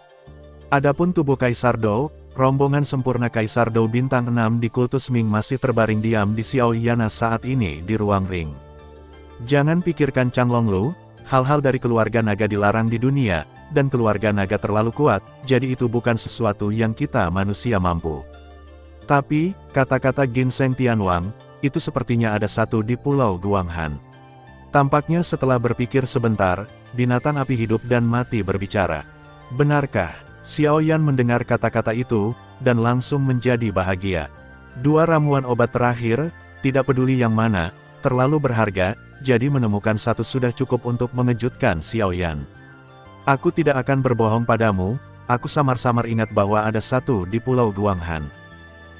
Adapun tubuh Kaisar Dou, rombongan sempurna Kaisar Dou Bintang 6 di kultus Ming masih terbaring diam di Xiaoyana saat ini di ruang ring. Jangan pikirkan Chang Longlu, hal-hal dari keluarga naga dilarang di dunia, dan keluarga naga terlalu kuat, jadi itu bukan sesuatu yang kita manusia mampu. Tapi, kata-kata Ginseng Tianwang, itu sepertinya ada satu di Pulau Guanghan. Tampaknya setelah berpikir sebentar, binatang api hidup dan mati berbicara. Benarkah? Xiaoyan mendengar kata-kata itu, dan langsung menjadi bahagia. 2 ramuan obat terakhir, tidak peduli yang mana, terlalu berharga, jadi menemukan satu sudah cukup untuk mengejutkan Xiaoyan. Aku tidak akan berbohong padamu, aku samar-samar ingat bahwa ada satu di Pulau Guanghan.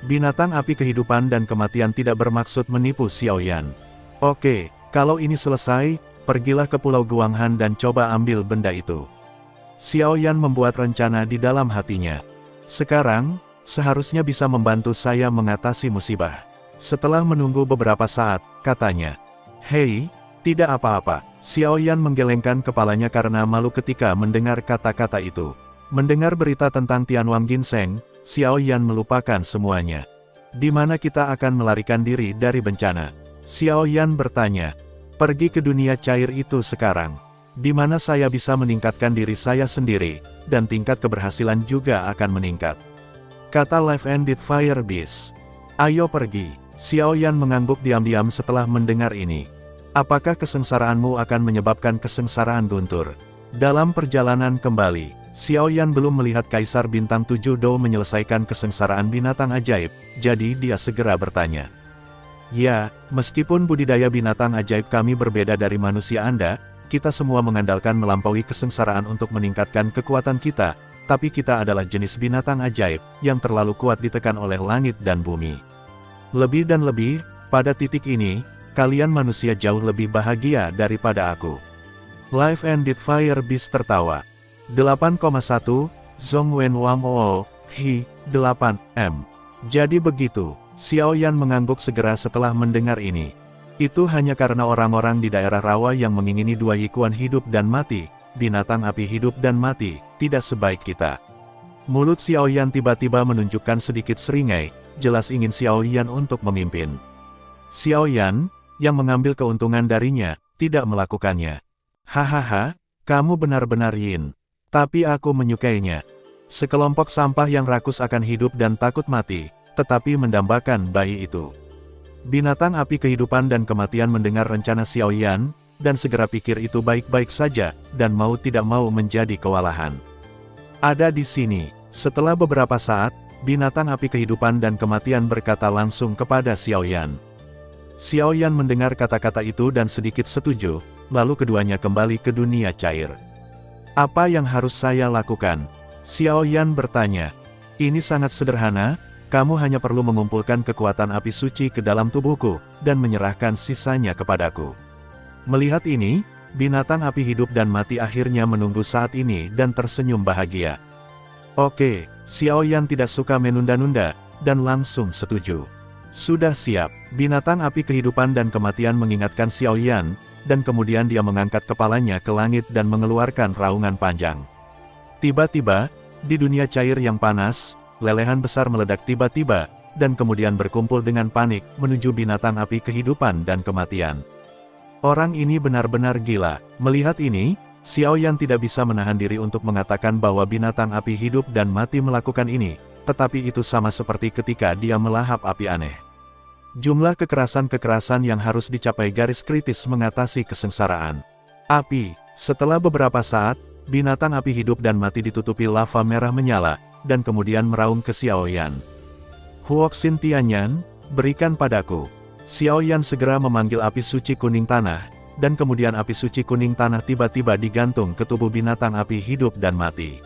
Binatang api kehidupan dan kematian tidak bermaksud menipu Xiaoyan. Oke, kalau ini selesai, pergilah ke Pulau Guanghan dan coba ambil benda itu. Xiaoyan membuat rencana di dalam hatinya. Sekarang, seharusnya bisa membantu saya mengatasi musibah. Setelah menunggu beberapa saat, katanya, "Hei, tidak apa-apa." Xiaoyan menggelengkan kepalanya karena malu ketika mendengar kata-kata itu. Mendengar berita tentang Tianwang Ginseng, Xiaoyan melupakan semuanya. Di mana kita akan melarikan diri dari bencana? Xiaoyan bertanya. Pergi ke dunia cair itu sekarang. Di mana saya bisa meningkatkan diri saya sendiri, dan tingkat keberhasilan juga akan meningkat. Kata Life-Ended Fire Beast. Ayo pergi. Xiaoyan mengangguk diam-diam setelah mendengar ini. Apakah kesengsaraanmu akan menyebabkan kesengsaraan guntur? Dalam perjalanan kembali, Xiaoyan belum melihat Kaisar Bintang 7 Dou menyelesaikan kesengsaraan binatang ajaib, jadi dia segera bertanya. Ya, meskipun budidaya binatang ajaib kami berbeda dari manusia Anda, kita semua mengandalkan melampaui kesengsaraan untuk meningkatkan kekuatan kita, tapi kita adalah jenis binatang ajaib, yang terlalu kuat ditekan oleh langit dan bumi. Lebih dan lebih, pada titik ini, kalian manusia jauh lebih bahagia daripada aku. Life-Ended Fire Beast tertawa. 8,1, Zhong Wen Wang Oo, Hi, 8M. Jadi begitu, Xiaoyan mengangguk segera setelah mendengar ini. Itu hanya karena orang-orang di daerah rawa yang mengingini 2 yikuan hidup dan mati, binatang api hidup dan mati, tidak sebaik kita. Mulut Xiaoyan tiba-tiba menunjukkan sedikit seringai, jelas ingin Xiaoyan untuk memimpin. Xiaoyan, yang mengambil keuntungan darinya, tidak melakukannya. Hahaha, kamu benar-benar yin. Tapi aku menyukainya. Sekelompok sampah yang rakus akan hidup dan takut mati, tetapi mendambakan bayi itu. Binatang api kehidupan dan kematian mendengar rencana Xiaoyan, dan segera pikir itu baik-baik saja, dan mau tidak mau menjadi kewalahan. Ada di sini. Setelah beberapa saat, binatang api kehidupan dan kematian berkata langsung kepada Xiaoyan. Xiaoyan mendengar kata-kata itu dan sedikit setuju, lalu keduanya kembali ke dunia cair. Apa yang harus saya lakukan? Xiaoyan bertanya. Ini sangat sederhana. Kamu hanya perlu mengumpulkan kekuatan api suci ke dalam tubuhku, dan menyerahkan sisanya kepadaku. Melihat ini, binatang api hidup dan mati akhirnya menunggu saat ini dan tersenyum bahagia. Oke, Xiaoyan tidak suka menunda-nunda, dan langsung setuju. Sudah siap, binatang api kehidupan dan kematian mengingatkan Xiaoyan, dan kemudian dia mengangkat kepalanya ke langit dan mengeluarkan raungan panjang. Tiba-tiba, di dunia cair yang panas, lelehan besar meledak tiba-tiba, dan kemudian berkumpul dengan panik, menuju binatang api kehidupan dan kematian. Orang ini benar-benar gila. Melihat ini, Xiaoyan tidak bisa menahan diri untuk mengatakan bahwa binatang api hidup dan mati melakukan ini, tetapi itu sama seperti ketika dia melahap api aneh. Jumlah kekerasan-kekerasan yang harus dicapai garis kritis mengatasi kesengsaraan. Api. Setelah beberapa saat, binatang api hidup dan mati ditutupi lava merah menyala, dan kemudian meraung ke Xiaoyan. Huoxin Tianyan, berikan padaku. Xiaoyan segera memanggil api suci kuning tanah, dan kemudian api suci kuning tanah tiba-tiba digantung ke tubuh binatang api hidup dan mati.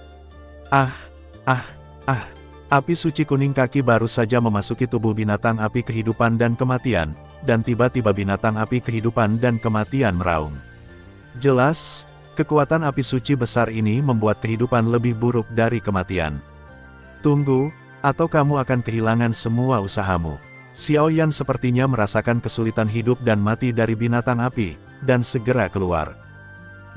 Api suci kuning kaki baru saja memasuki tubuh binatang api kehidupan dan kematian, dan tiba-tiba binatang api kehidupan dan kematian meraung. Jelas, kekuatan api suci besar ini membuat kehidupan lebih buruk dari kematian. Tunggu, atau kamu akan kehilangan semua usahamu. Xiaoyan sepertinya merasakan kesulitan hidup dan mati dari binatang api, dan segera keluar.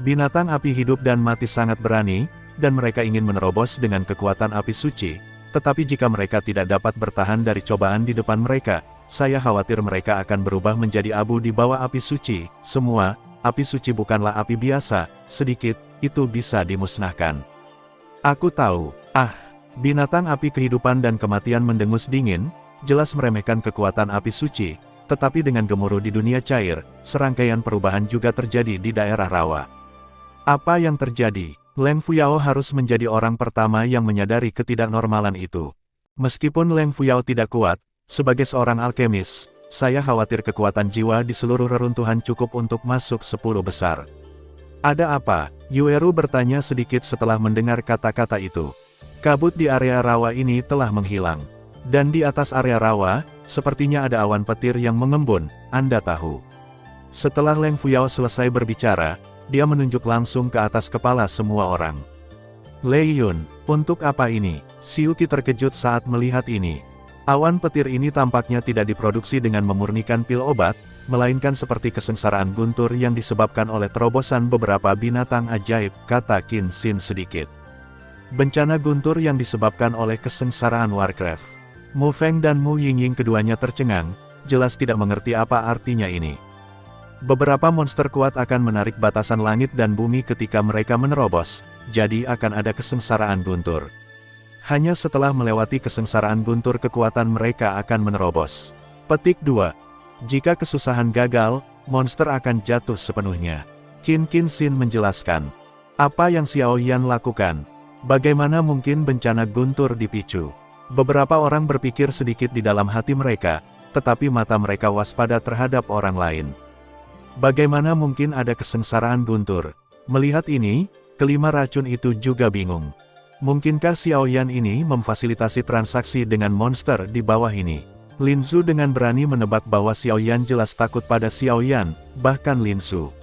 Binatang api hidup dan mati sangat berani, dan mereka ingin menerobos dengan kekuatan api suci, tetapi jika mereka tidak dapat bertahan dari cobaan di depan mereka, saya khawatir mereka akan berubah menjadi abu di bawah api suci. Semua, api suci bukanlah api biasa, sedikit, itu bisa dimusnahkan. Aku tahu, binatang api kehidupan dan kematian mendengus dingin, jelas meremehkan kekuatan api suci, tetapi dengan gemuruh di dunia cair, serangkaian perubahan juga terjadi di daerah rawa. Apa yang terjadi? Leng Fuyao harus menjadi orang pertama yang menyadari ketidaknormalan itu. Meskipun Leng Fuyao tidak kuat, sebagai seorang alkemis, saya khawatir kekuatan jiwa di seluruh reruntuhan cukup untuk masuk 10 besar. Ada apa? Yueru bertanya sedikit setelah mendengar kata-kata itu. Kabut di area rawa ini telah menghilang. Dan di atas area rawa, sepertinya ada awan petir yang mengembun, Anda tahu. Setelah Leng Fuyao selesai berbicara, dia menunjuk langsung ke atas kepala semua orang. Lei Yun, untuk apa ini? Xiuqi terkejut saat melihat ini. Awan petir ini tampaknya tidak diproduksi dengan memurnikan pil obat, melainkan seperti kesengsaraan guntur yang disebabkan oleh terobosan beberapa binatang ajaib, kata Qin Xin sedikit. Bencana guntur yang disebabkan oleh kesengsaraan Warcraft. Mu Feng dan Mu Yingying keduanya tercengang, jelas tidak mengerti apa artinya ini. Beberapa monster kuat akan menarik batasan langit dan bumi ketika mereka menerobos, jadi akan ada kesengsaraan guntur. Hanya setelah melewati kesengsaraan guntur kekuatan mereka akan menerobos. Petik 2. Jika kesusahan gagal, monster akan jatuh sepenuhnya. Qin Xin menjelaskan. Apa yang Xiao Yan lakukan? Bagaimana mungkin bencana guntur dipicu? Beberapa orang berpikir sedikit di dalam hati mereka, tetapi mata mereka waspada terhadap orang lain. Bagaimana mungkin ada kesengsaraan guntur? Melihat ini, kelima racun itu juga bingung. Mungkinkah Xiao Yan ini memfasilitasi transaksi dengan monster di bawah ini? Lin Su dengan berani menebak bahwa Xiao Yan jelas takut pada Xiao Yan, bahkan Lin Su.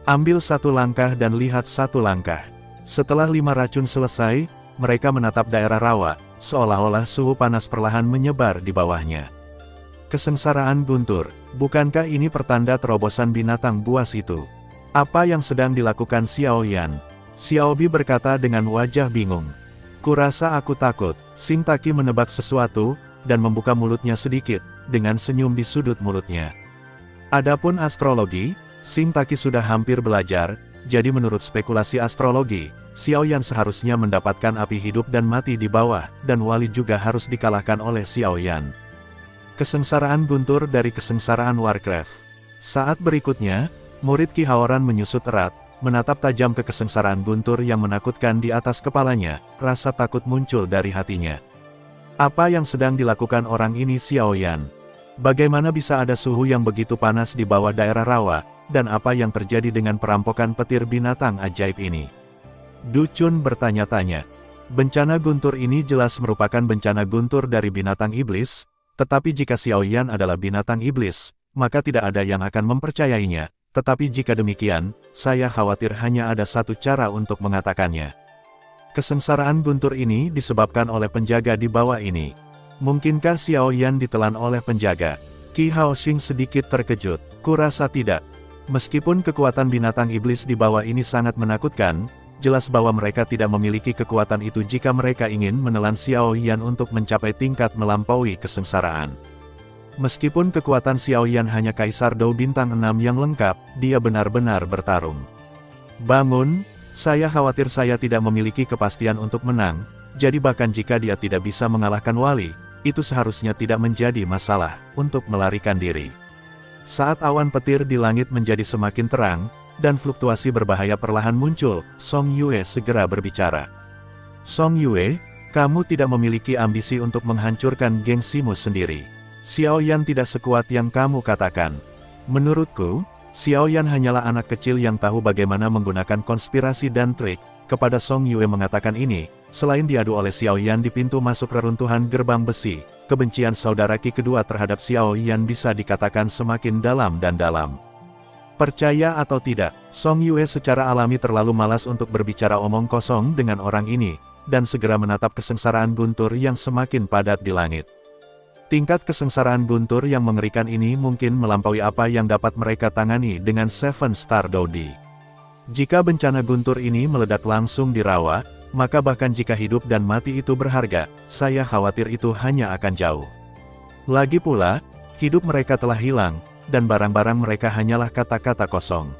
Ambil satu langkah dan lihat satu langkah. Setelah 5 racun selesai, mereka menatap daerah rawa, seolah-olah suhu panas perlahan menyebar di bawahnya. Kesengsaraan guntur, bukankah ini pertanda terobosan binatang buas itu? Apa yang sedang dilakukan Xiao Yan? Xiao Bi berkata dengan wajah bingung. Kurasa aku takut. Xing Taki menebak sesuatu, dan membuka mulutnya sedikit, dengan senyum di sudut mulutnya. Adapun astrologi, Xing Taki sudah hampir belajar, jadi menurut spekulasi astrologi, Xiao Yan seharusnya mendapatkan api hidup dan mati di bawah, dan wali juga harus dikalahkan oleh Xiao Yan. Kesengsaraan guntur dari kesengsaraan Warcraft. Saat berikutnya, murid Ki Haoran menyusut erat, menatap tajam ke kesengsaraan guntur yang menakutkan di atas kepalanya, rasa takut muncul dari hatinya. Apa yang sedang dilakukan orang ini Xiao Yan? Bagaimana bisa ada suhu yang begitu panas di bawah daerah rawa, dan apa yang terjadi dengan perampokan petir binatang ajaib ini? Du Chun bertanya-tanya. Bencana guntur ini jelas merupakan bencana guntur dari binatang iblis, tetapi jika Xiao Yan adalah binatang iblis, maka tidak ada yang akan mempercayainya. Tetapi jika demikian, saya khawatir hanya ada satu cara untuk mengatakannya. Kesengsaraan guntur ini disebabkan oleh penjaga di bawah ini. Mungkinkah Xiao Yan ditelan oleh penjaga? Qi Haoxing sedikit terkejut. Kurasa tidak. Meskipun kekuatan binatang iblis di bawah ini sangat menakutkan, jelas bahwa mereka tidak memiliki kekuatan itu jika mereka ingin menelan Xiao Yan untuk mencapai tingkat melampaui kesengsaraan. Meskipun kekuatan Xiao Yan hanya Kaisar Dou bintang 6 yang lengkap, dia benar-benar bertarung. Bangun, saya khawatir saya tidak memiliki kepastian untuk menang, jadi bahkan jika dia tidak bisa mengalahkan wali, itu seharusnya tidak menjadi masalah untuk melarikan diri. Saat awan petir di langit menjadi semakin terang, dan fluktuasi berbahaya perlahan muncul, Song Yue segera berbicara. Song Yue, kamu tidak memiliki ambisi untuk menghancurkan gengsimu sendiri. Xiao Yan tidak sekuat yang kamu katakan. Menurutku, Xiao Yan hanyalah anak kecil yang tahu bagaimana menggunakan konspirasi dan trik. Kepada Song Yue mengatakan ini, selain diadu oleh Xiao Yan di pintu masuk reruntuhan gerbang besi, kebencian saudara Qi kedua terhadap Xiao Yan bisa dikatakan semakin dalam dan dalam. Percaya atau tidak, Song Yue secara alami terlalu malas untuk berbicara omong kosong dengan orang ini, dan segera menatap kesengsaraan guntur yang semakin padat di langit. Tingkat kesengsaraan guntur yang mengerikan ini mungkin melampaui apa yang dapat mereka tangani dengan Seven Star Dodi. Jika bencana guntur ini meledak langsung di rawa, maka bahkan jika hidup dan mati itu berharga, saya khawatir itu hanya akan jauh. Lagi pula, hidup mereka telah hilang, dan barang-barang mereka hanyalah kata-kata kosong.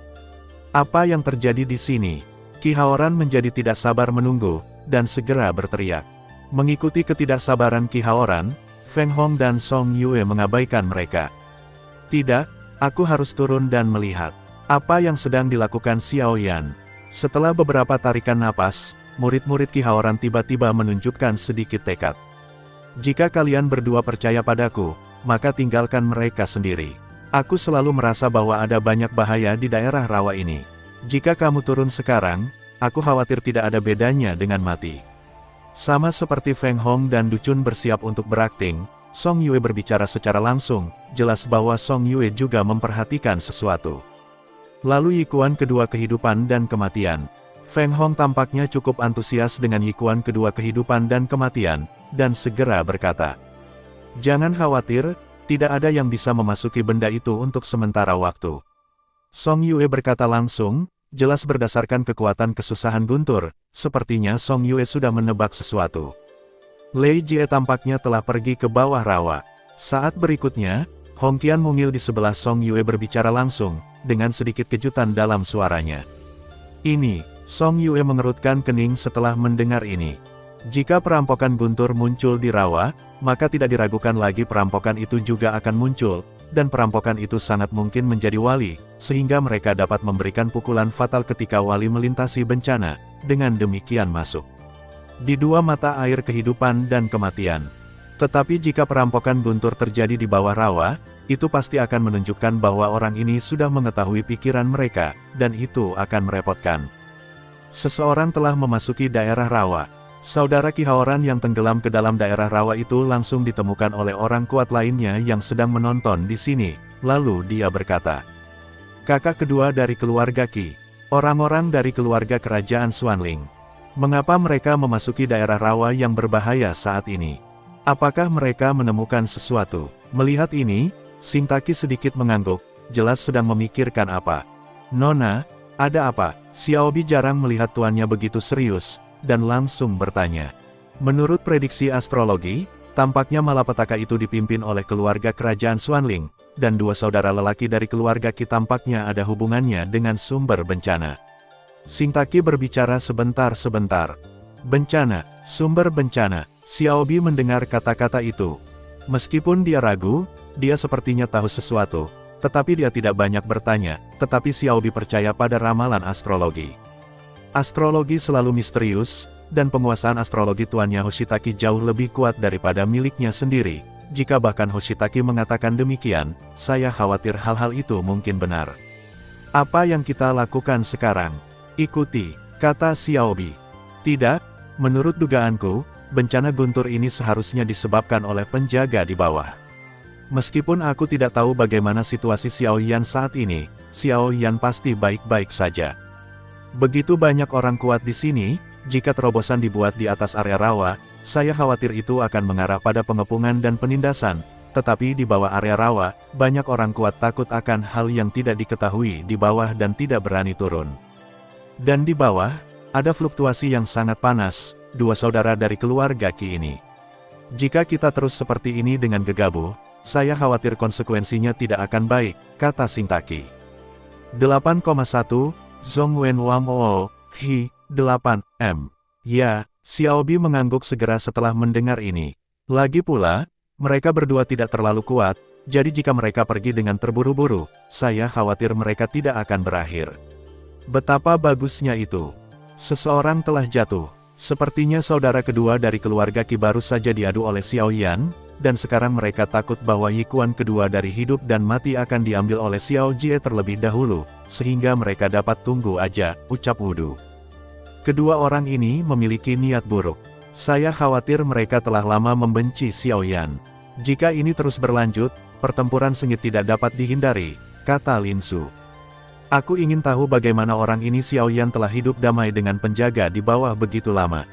Apa yang terjadi di sini? Qi Haoran menjadi tidak sabar menunggu, dan segera berteriak. Mengikuti ketidaksabaran Qi Haoran, Feng Hong dan Song Yue mengabaikan mereka. Tidak, aku harus turun dan melihat apa yang sedang dilakukan Xiao Yan. Setelah beberapa tarikan napas, murid-murid Qi Haoran tiba-tiba menunjukkan sedikit tekad. Jika kalian berdua percaya padaku, maka tinggalkan mereka sendiri. Aku selalu merasa bahwa ada banyak bahaya di daerah rawa ini. Jika kamu turun sekarang, aku khawatir tidak ada bedanya dengan mati. Sama seperti Feng Hong dan Du Chun bersiap untuk berakting, Song Yue berbicara secara langsung, jelas bahwa Song Yue juga memperhatikan sesuatu. Lalu Yikuan kedua kehidupan dan kematian. Feng Hong tampaknya cukup antusias dengan Yikuan kedua kehidupan dan kematian, dan segera berkata, "Jangan khawatir, tidak ada yang bisa memasuki benda itu untuk sementara waktu." Song Yue berkata langsung, jelas berdasarkan kekuatan kesusahan guntur, sepertinya Song Yue sudah menebak sesuatu. Lei Jie tampaknya telah pergi ke bawah rawa. Saat berikutnya, Hong Qian mungil di sebelah Song Yue berbicara langsung, dengan sedikit kejutan dalam suaranya. "Ini," Song Yue mengerutkan kening setelah mendengar ini. Jika perampokan guntur muncul di rawa, maka tidak diragukan lagi perampokan itu juga akan muncul, dan perampokan itu sangat mungkin menjadi wali, sehingga mereka dapat memberikan pukulan fatal ketika wali melintasi bencana, dengan demikian masuk di dua mata air kehidupan dan kematian. Tetapi jika perampokan guntur terjadi di bawah rawa, itu pasti akan menunjukkan bahwa orang ini sudah mengetahui pikiran mereka, dan itu akan merepotkan. Seseorang telah memasuki daerah rawa. Saudara Qi Haoran yang tenggelam ke dalam daerah rawa itu langsung ditemukan oleh orang kuat lainnya yang sedang menonton di sini, lalu dia berkata, "Kakak kedua dari keluarga Qi, orang-orang dari keluarga kerajaan Xuanling. Mengapa mereka memasuki daerah rawa yang berbahaya saat ini? Apakah mereka menemukan sesuatu?" Melihat ini, Xing Taki sedikit mengangguk, jelas sedang memikirkan apa. "Nona, ada apa?" Xiaobi jarang melihat tuannya begitu serius, dan langsung bertanya. Menurut prediksi astrologi, tampaknya malapetaka itu dipimpin oleh keluarga kerajaan Xuanling, dan dua saudara lelaki dari keluarga Qi tampaknya ada hubungannya dengan sumber bencana. Xing Taki berbicara sebentar-sebentar. "Bencana, sumber bencana." Xiaobi mendengar kata-kata itu. Meskipun dia ragu, dia sepertinya tahu sesuatu, tetapi dia tidak banyak bertanya, tetapi Xiaobi percaya pada ramalan astrologi. Astrologi selalu misterius, dan penguasaan astrologi tuannya Hoshitaki jauh lebih kuat daripada miliknya sendiri. Jika bahkan Hoshitaki mengatakan demikian, saya khawatir hal-hal itu mungkin benar. "Apa yang kita lakukan sekarang?" "Ikuti," kata Xiaobi. "Tidak, menurut dugaanku, bencana guntur ini seharusnya disebabkan oleh penjaga di bawah." Meskipun aku tidak tahu bagaimana situasi Xiao Yan saat ini, Xiao Yan pasti baik-baik saja. Begitu banyak orang kuat di sini, jika terobosan dibuat di atas area rawa, saya khawatir itu akan mengarah pada pengepungan dan penindasan, tetapi di bawah area rawa, banyak orang kuat takut akan hal yang tidak diketahui di bawah dan tidak berani turun. Dan di bawah, ada fluktuasi yang sangat panas, dua saudara dari keluarga Qi ini. Jika kita terus seperti ini dengan gegabah, saya khawatir konsekuensinya tidak akan baik, kata Xing Taki. 8,1, Zhong Wen Wang O, Hi, 8, Ya, Xiaobi mengangguk segera setelah mendengar ini. Lagi pula, mereka berdua tidak terlalu kuat, jadi jika mereka pergi dengan terburu-buru, saya khawatir mereka tidak akan berakhir. Betapa bagusnya itu. Seseorang telah jatuh. Sepertinya saudara kedua dari keluarga Qi baru saja diadu oleh Xiao Yan, dan sekarang mereka takut bahwa Yikuan kedua dari hidup dan mati akan diambil oleh Xiao Jie terlebih dahulu, sehingga mereka dapat tunggu aja, ucap Wudu. Kedua orang ini memiliki niat buruk. Saya khawatir mereka telah lama membenci Xiao Yan. Jika ini terus berlanjut, pertempuran sengit tidak dapat dihindari, kata Lin Su. Aku ingin tahu bagaimana orang ini Xiao Yan telah hidup damai dengan penjaga di bawah begitu lama.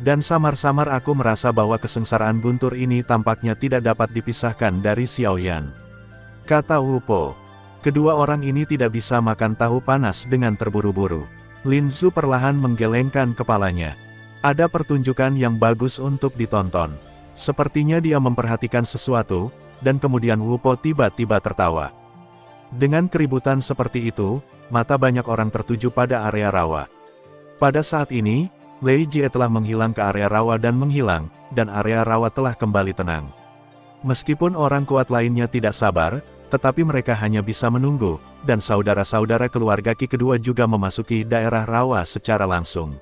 Dan samar-samar aku merasa bahwa kesengsaraan guntur ini tampaknya tidak dapat dipisahkan dari Xiao Yan. Kata Wu Po. Kedua orang ini tidak bisa makan tahu panas dengan terburu-buru. Lin Su perlahan menggelengkan kepalanya. Ada pertunjukan yang bagus untuk ditonton. Sepertinya dia memperhatikan sesuatu, dan kemudian Wu Po tiba-tiba tertawa. Dengan keributan seperti itu, mata banyak orang tertuju pada area rawa. Pada saat ini, Lei Jie telah menghilang ke area rawa dan menghilang, dan area rawa telah kembali tenang. Meskipun orang kuat lainnya tidak sabar, tetapi mereka hanya bisa menunggu, dan saudara-saudara keluarga Qi kedua juga memasuki daerah rawa secara langsung.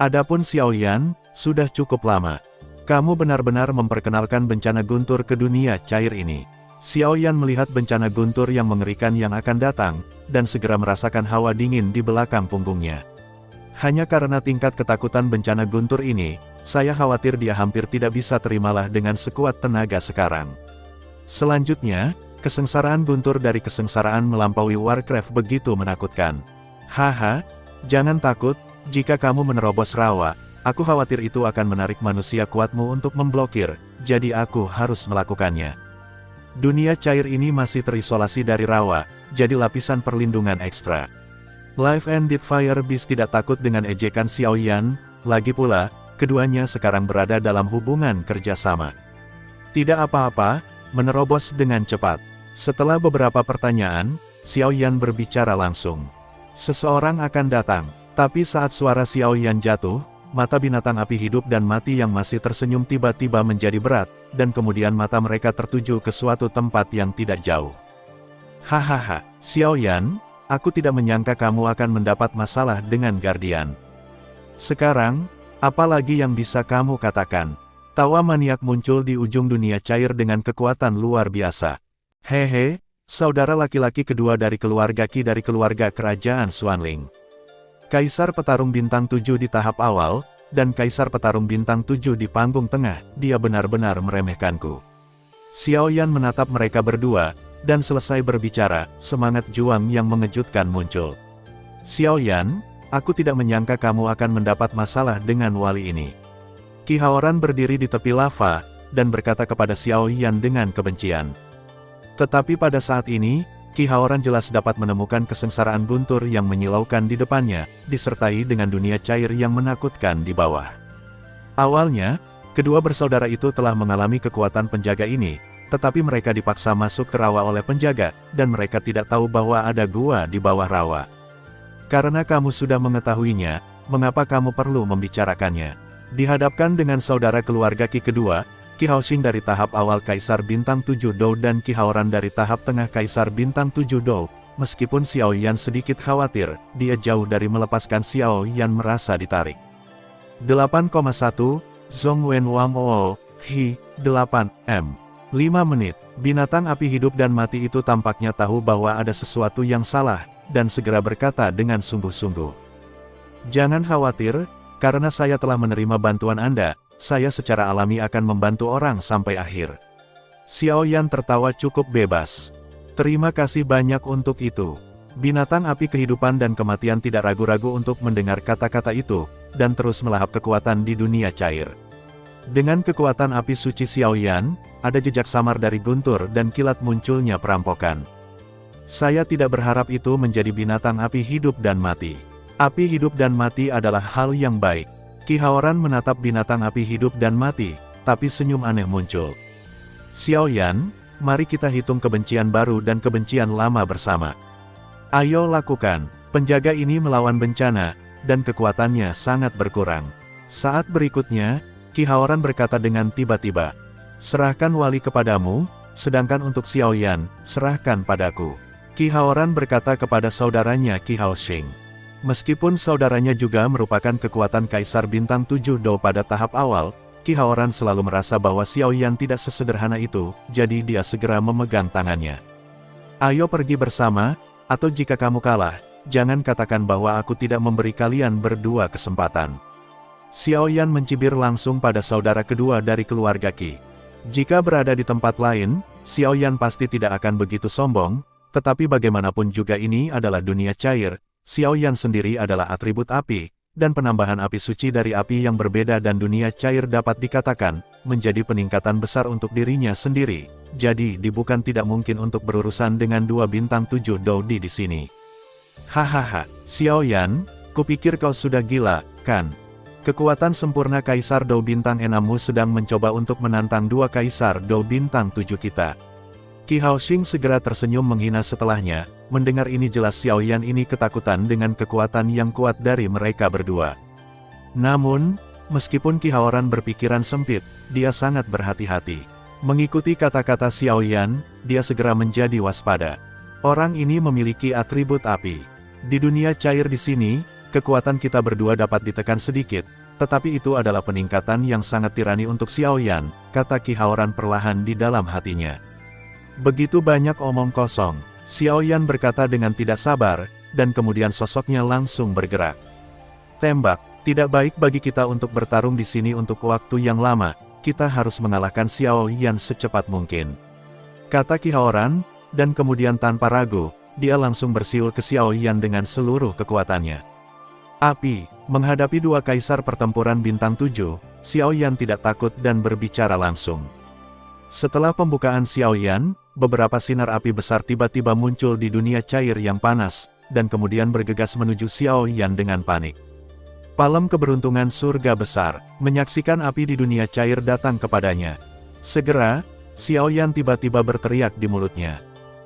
Adapun Xiao Yan, sudah cukup lama. Kamu benar-benar memperkenalkan bencana guntur ke dunia cair ini. Xiao Yan melihat bencana guntur yang mengerikan yang akan datang, dan segera merasakan hawa dingin di belakang punggungnya. Hanya karena tingkat ketakutan bencana guntur ini, saya khawatir dia hampir tidak bisa terimalah dengan sekuat tenaga sekarang. Selanjutnya, kesengsaraan guntur dari kesengsaraan melampaui Warcraft begitu menakutkan. Haha, jangan takut, jika kamu menerobos rawa, aku khawatir itu akan menarik manusia kuatmu untuk memblokir, jadi aku harus melakukannya. Dunia cair ini masih terisolasi dari rawa, jadi lapisan perlindungan ekstra. Life and Death Fire Beast tidak takut dengan ejekan Xiao Yan, lagi pula, keduanya sekarang berada dalam hubungan kerjasama. Tidak apa-apa, menerobos dengan cepat. Setelah beberapa pertanyaan, Xiao Yan berbicara langsung. Seseorang akan datang, tapi saat suara Xiao Yan jatuh, mata binatang api hidup dan mati yang masih tersenyum tiba-tiba menjadi berat, dan kemudian mata mereka tertuju ke suatu tempat yang tidak jauh. Hahaha, Xiao Yan, aku tidak menyangka kamu akan mendapat masalah dengan Guardian. Sekarang, apa lagi yang bisa kamu katakan? Tawa maniak muncul di ujung dunia cair dengan kekuatan luar biasa. Hehe, saudara laki-laki kedua dari keluarga Qi dari keluarga kerajaan Xuanling. Kaisar Petarung Bintang 7 di tahap awal, dan Kaisar Petarung Bintang 7 di panggung tengah, dia benar-benar meremehkanku. Xiao Yan menatap mereka berdua, dan selesai berbicara, semangat juang yang mengejutkan muncul. Xiao Yan, aku tidak menyangka kamu akan mendapat masalah dengan wali ini. Qi Haoran berdiri di tepi lava, dan berkata kepada Xiao Yan dengan kebencian. Tetapi pada saat ini, Qi Haoran jelas dapat menemukan kesengsaraan guntur yang menyilaukan di depannya, disertai dengan dunia cair yang menakutkan di bawah. Awalnya, kedua bersaudara itu telah mengalami kekuatan penjaga ini, tetapi mereka dipaksa masuk ke rawa oleh penjaga, dan mereka tidak tahu bahwa ada gua di bawah rawa. Karena kamu sudah mengetahuinya, mengapa kamu perlu membicarakannya? Dihadapkan dengan saudara keluarga Qi kedua, Qi Haoxing dari tahap awal Kaisar Bintang 7 Dou dan Qi Haoran dari tahap tengah Kaisar Bintang 7 Dou, meskipun Xiao Yan sedikit khawatir, dia jauh dari melepaskan Xiao Yan merasa ditarik. 8,1, Zhong Wen Wang Oo, Hi, 8M. 5 menit, binatang api hidup dan mati itu tampaknya tahu bahwa ada sesuatu yang salah, dan segera berkata dengan sungguh-sungguh. Jangan khawatir, karena saya telah menerima bantuan Anda, saya secara alami akan membantu orang sampai akhir. Xiao Yan tertawa cukup bebas. Terima kasih banyak untuk itu. Binatang api kehidupan dan kematian tidak ragu-ragu untuk mendengar kata-kata itu, dan terus melahap kekuatan di dunia cair. Dengan kekuatan api suci Xiao Yan, ada jejak samar dari guntur dan kilat munculnya perampokan. Saya tidak berharap itu menjadi binatang api hidup dan mati. Api hidup dan mati adalah hal yang baik. Qi Haoran menatap binatang api hidup dan mati, tapi senyum aneh muncul. Xiao Yan, mari kita hitung kebencian baru dan kebencian lama bersama. Ayo lakukan, penjaga ini melawan bencana, dan kekuatannya sangat berkurang. Saat berikutnya, Qi Haoran berkata dengan tiba-tiba, serahkan wali kepadamu, sedangkan untuk Xiao Yan, serahkan padaku. Qi Haoran berkata kepada saudaranya Qi Haoxing. Meskipun saudaranya juga merupakan kekuatan Kaisar Bintang 7 Dou pada tahap awal, Qi Haoran selalu merasa bahwa Xiao Yan tidak sesederhana itu, jadi dia segera memegang tangannya. Ayo pergi bersama, atau jika kamu kalah, jangan katakan bahwa aku tidak memberi kalian berdua kesempatan. Xiao Yan mencibir langsung pada saudara kedua dari keluarga Qi. Jika berada di tempat lain, Xiao Yan pasti tidak akan begitu sombong, tetapi bagaimanapun juga ini adalah dunia cair, Xiao Yan sendiri adalah atribut api, dan penambahan api suci dari api yang berbeda dan dunia cair dapat dikatakan, menjadi peningkatan besar untuk dirinya sendiri, jadi bukan tidak mungkin untuk berurusan dengan dua bintang 7 Dou di sini. Hahaha, Xiao Yan, kupikir kau sudah gila, kan? Kekuatan sempurna Kaisar Dou Bintang 6-mu sedang mencoba untuk menantang dua Kaisar Dou Bintang 7 kita. Qi Haoxing segera tersenyum menghina setelahnya. Mendengar ini jelas Xiao Yan ini ketakutan dengan kekuatan yang kuat dari mereka berdua. Namun, meskipun Qi Haoran berpikiran sempit, dia sangat berhati-hati. Mengikuti kata-kata Xiao Yan, dia segera menjadi waspada. Orang ini memiliki atribut api. Di dunia cair di sini, kekuatan kita berdua dapat ditekan sedikit, tetapi itu adalah peningkatan yang sangat tirani untuk Xiao Yan, kata Qi Haoran perlahan di dalam hatinya. Begitu banyak omong kosong, Xiao Yan berkata dengan tidak sabar, dan kemudian sosoknya langsung bergerak. Tembak, tidak baik bagi kita untuk bertarung di sini untuk waktu yang lama, kita harus mengalahkan Xiao Yan secepat mungkin. Kata Qi Haoran, dan kemudian tanpa ragu, dia langsung bersiul ke Xiao Yan dengan seluruh kekuatannya. Api, menghadapi dua kaisar pertempuran bintang 7, Xiao Yan tidak takut dan berbicara langsung. Setelah pembukaan Xiao Yan, beberapa sinar api besar tiba-tiba muncul di dunia cair yang panas, dan kemudian bergegas menuju Xiao Yan dengan panik. Palem keberuntungan surga besar, menyaksikan api di dunia cair datang kepadanya. Segera, Xiao Yan tiba-tiba berteriak di mulutnya.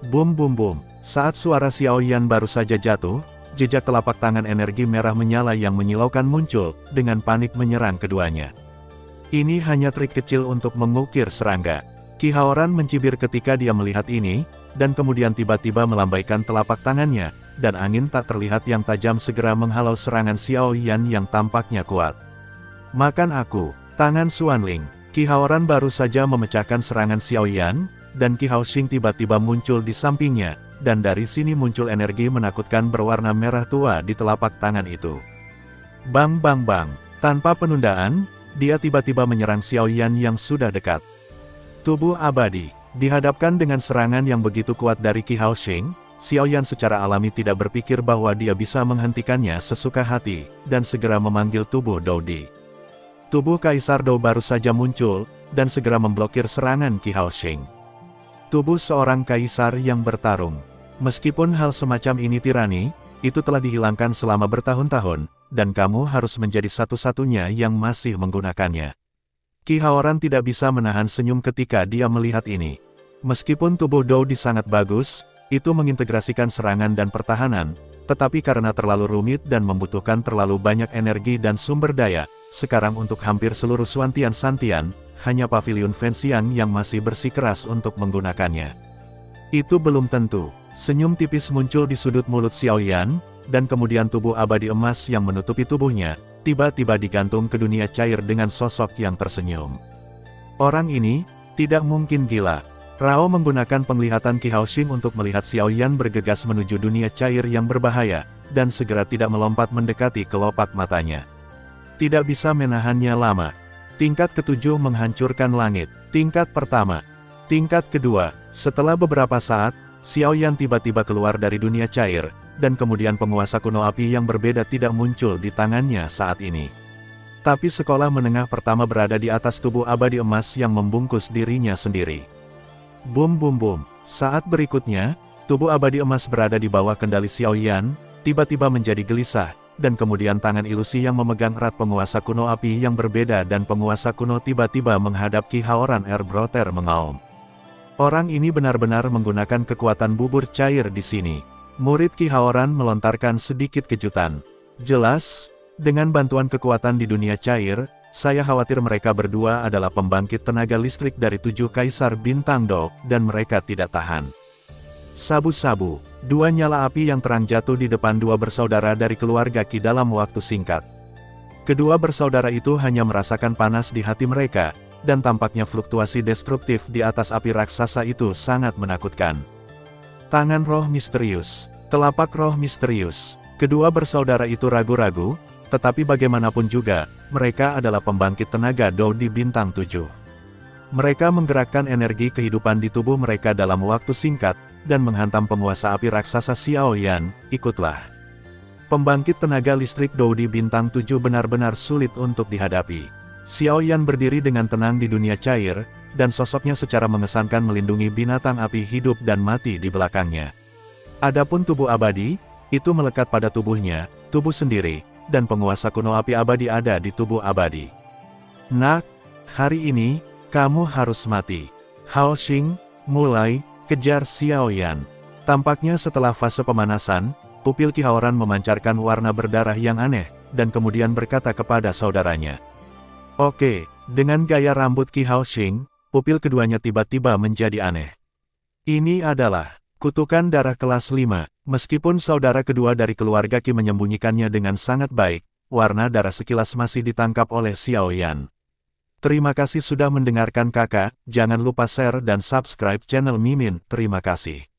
Bum bum bum, saat suara Xiao Yan baru saja jatuh, jejak telapak tangan energi merah menyala yang menyilaukan muncul, dengan panik menyerang keduanya. Ini hanya trik kecil untuk mengukir serangga. Qi Haoran mencibir ketika dia melihat ini, dan kemudian tiba-tiba melambaikan telapak tangannya, dan angin tak terlihat yang tajam segera menghalau serangan Xiao Yan yang tampaknya kuat. Makan aku, tangan Xuanling. Qi Haoran baru saja memecahkan serangan Xiao Yan, dan Qi Haoxing tiba-tiba muncul di sampingnya, dan dari sini muncul energi menakutkan berwarna merah tua di telapak tangan itu. Bang bang bang, tanpa penundaan, dia tiba-tiba menyerang Xiao Yan yang sudah dekat. Tubuh abadi, dihadapkan dengan serangan yang begitu kuat dari Qi Haoxing, Xiao Yan secara alami tidak berpikir bahwa dia bisa menghentikannya sesuka hati, dan segera memanggil tubuh Dou Di. Tubuh Kaisar Dou baru saja muncul, dan segera memblokir serangan Qi Haoxing. Tubuh seorang kaisar yang bertarung. Meskipun hal semacam ini tirani, itu telah dihilangkan selama bertahun-tahun, dan kamu harus menjadi satu-satunya yang masih menggunakannya. Qi Haoran tidak bisa menahan senyum ketika dia melihat ini. Meskipun tubuh Dou Di sangat bagus, itu mengintegrasikan serangan dan pertahanan, tetapi karena terlalu rumit dan membutuhkan terlalu banyak energi dan sumber daya, sekarang untuk hampir seluruh Suantian-Santian, hanya pavilion Fenxian yang masih bersikeras untuk menggunakannya. Itu belum tentu. Senyum tipis muncul di sudut mulut Xiao Yan, dan kemudian tubuh abadi emas yang menutupi tubuhnya, tiba-tiba digantung ke dunia cair dengan sosok yang tersenyum. Orang ini, tidak mungkin gila. Rao menggunakan penglihatan Qi Haoxing untuk melihat Xiao Yan bergegas menuju dunia cair yang berbahaya, dan segera tidak melompat mendekati kelopak matanya. Tidak bisa menahannya lama. Tingkat ketujuh menghancurkan langit. Tingkat pertama. Tingkat kedua. Setelah beberapa saat, Xiao Yan tiba-tiba keluar dari dunia cair, dan kemudian penguasa kuno api yang berbeda tidak muncul di tangannya saat ini. Tapi sekolah menengah pertama berada di atas tubuh abadi emas yang membungkus dirinya sendiri. Bum bum bum. Saat berikutnya, tubuh abadi emas berada di bawah kendali Xiao Yan, tiba-tiba menjadi gelisah, dan kemudian tangan ilusi yang memegang erat penguasa kuno api yang berbeda dan penguasa kuno tiba-tiba menghadap Qi Haoran Erbroter mengaum. Orang ini benar-benar menggunakan kekuatan bubur cair di sini. Murid Qi Haoran melontarkan sedikit kejutan. Jelas, dengan bantuan kekuatan di dunia cair, saya khawatir mereka berdua adalah pembangkit tenaga listrik dari 7 Kaisar Bintang Dou, dan mereka tidak tahan. Sabu-sabu, dua nyala api yang terang jatuh di depan dua bersaudara dari keluarga Qi dalam waktu singkat. Kedua bersaudara itu hanya merasakan panas di hati mereka, dan tampaknya fluktuasi destruktif di atas api raksasa itu sangat menakutkan. Tangan roh misterius, telapak roh misterius. Kedua bersaudara itu ragu-ragu, tetapi bagaimanapun juga, mereka adalah pembangkit tenaga Dou di Bintang 7. Mereka menggerakkan energi kehidupan di tubuh mereka dalam waktu singkat, dan menghantam penguasa api raksasa Xiao Yan. Ikutlah. Pembangkit tenaga listrik Dou di Bintang 7 benar-benar sulit untuk dihadapi. Xiao Yan berdiri dengan tenang di dunia cair, dan sosoknya secara mengesankan melindungi binatang api hidup dan mati di belakangnya. Adapun tubuh abadi, itu melekat pada tubuhnya, tubuh sendiri, dan penguasa kuno api abadi ada di tubuh abadi. Nak, hari ini, kamu harus mati. Hao Xing, mulai, kejar Xiao Yan. Tampaknya setelah fase pemanasan, pupil Qi Haoran memancarkan warna berdarah yang aneh, dan kemudian berkata kepada saudaranya. Oke, dengan gaya rambut Qi Hao Xing, pupil keduanya tiba-tiba menjadi aneh. Ini adalah kutukan darah kelas 5, meskipun saudara kedua dari keluarga Qi menyembunyikannya dengan sangat baik, warna darah sekilas masih ditangkap oleh Xiao Yan. Terima kasih sudah mendengarkan kakak, jangan lupa share dan subscribe channel Mimin, terima kasih.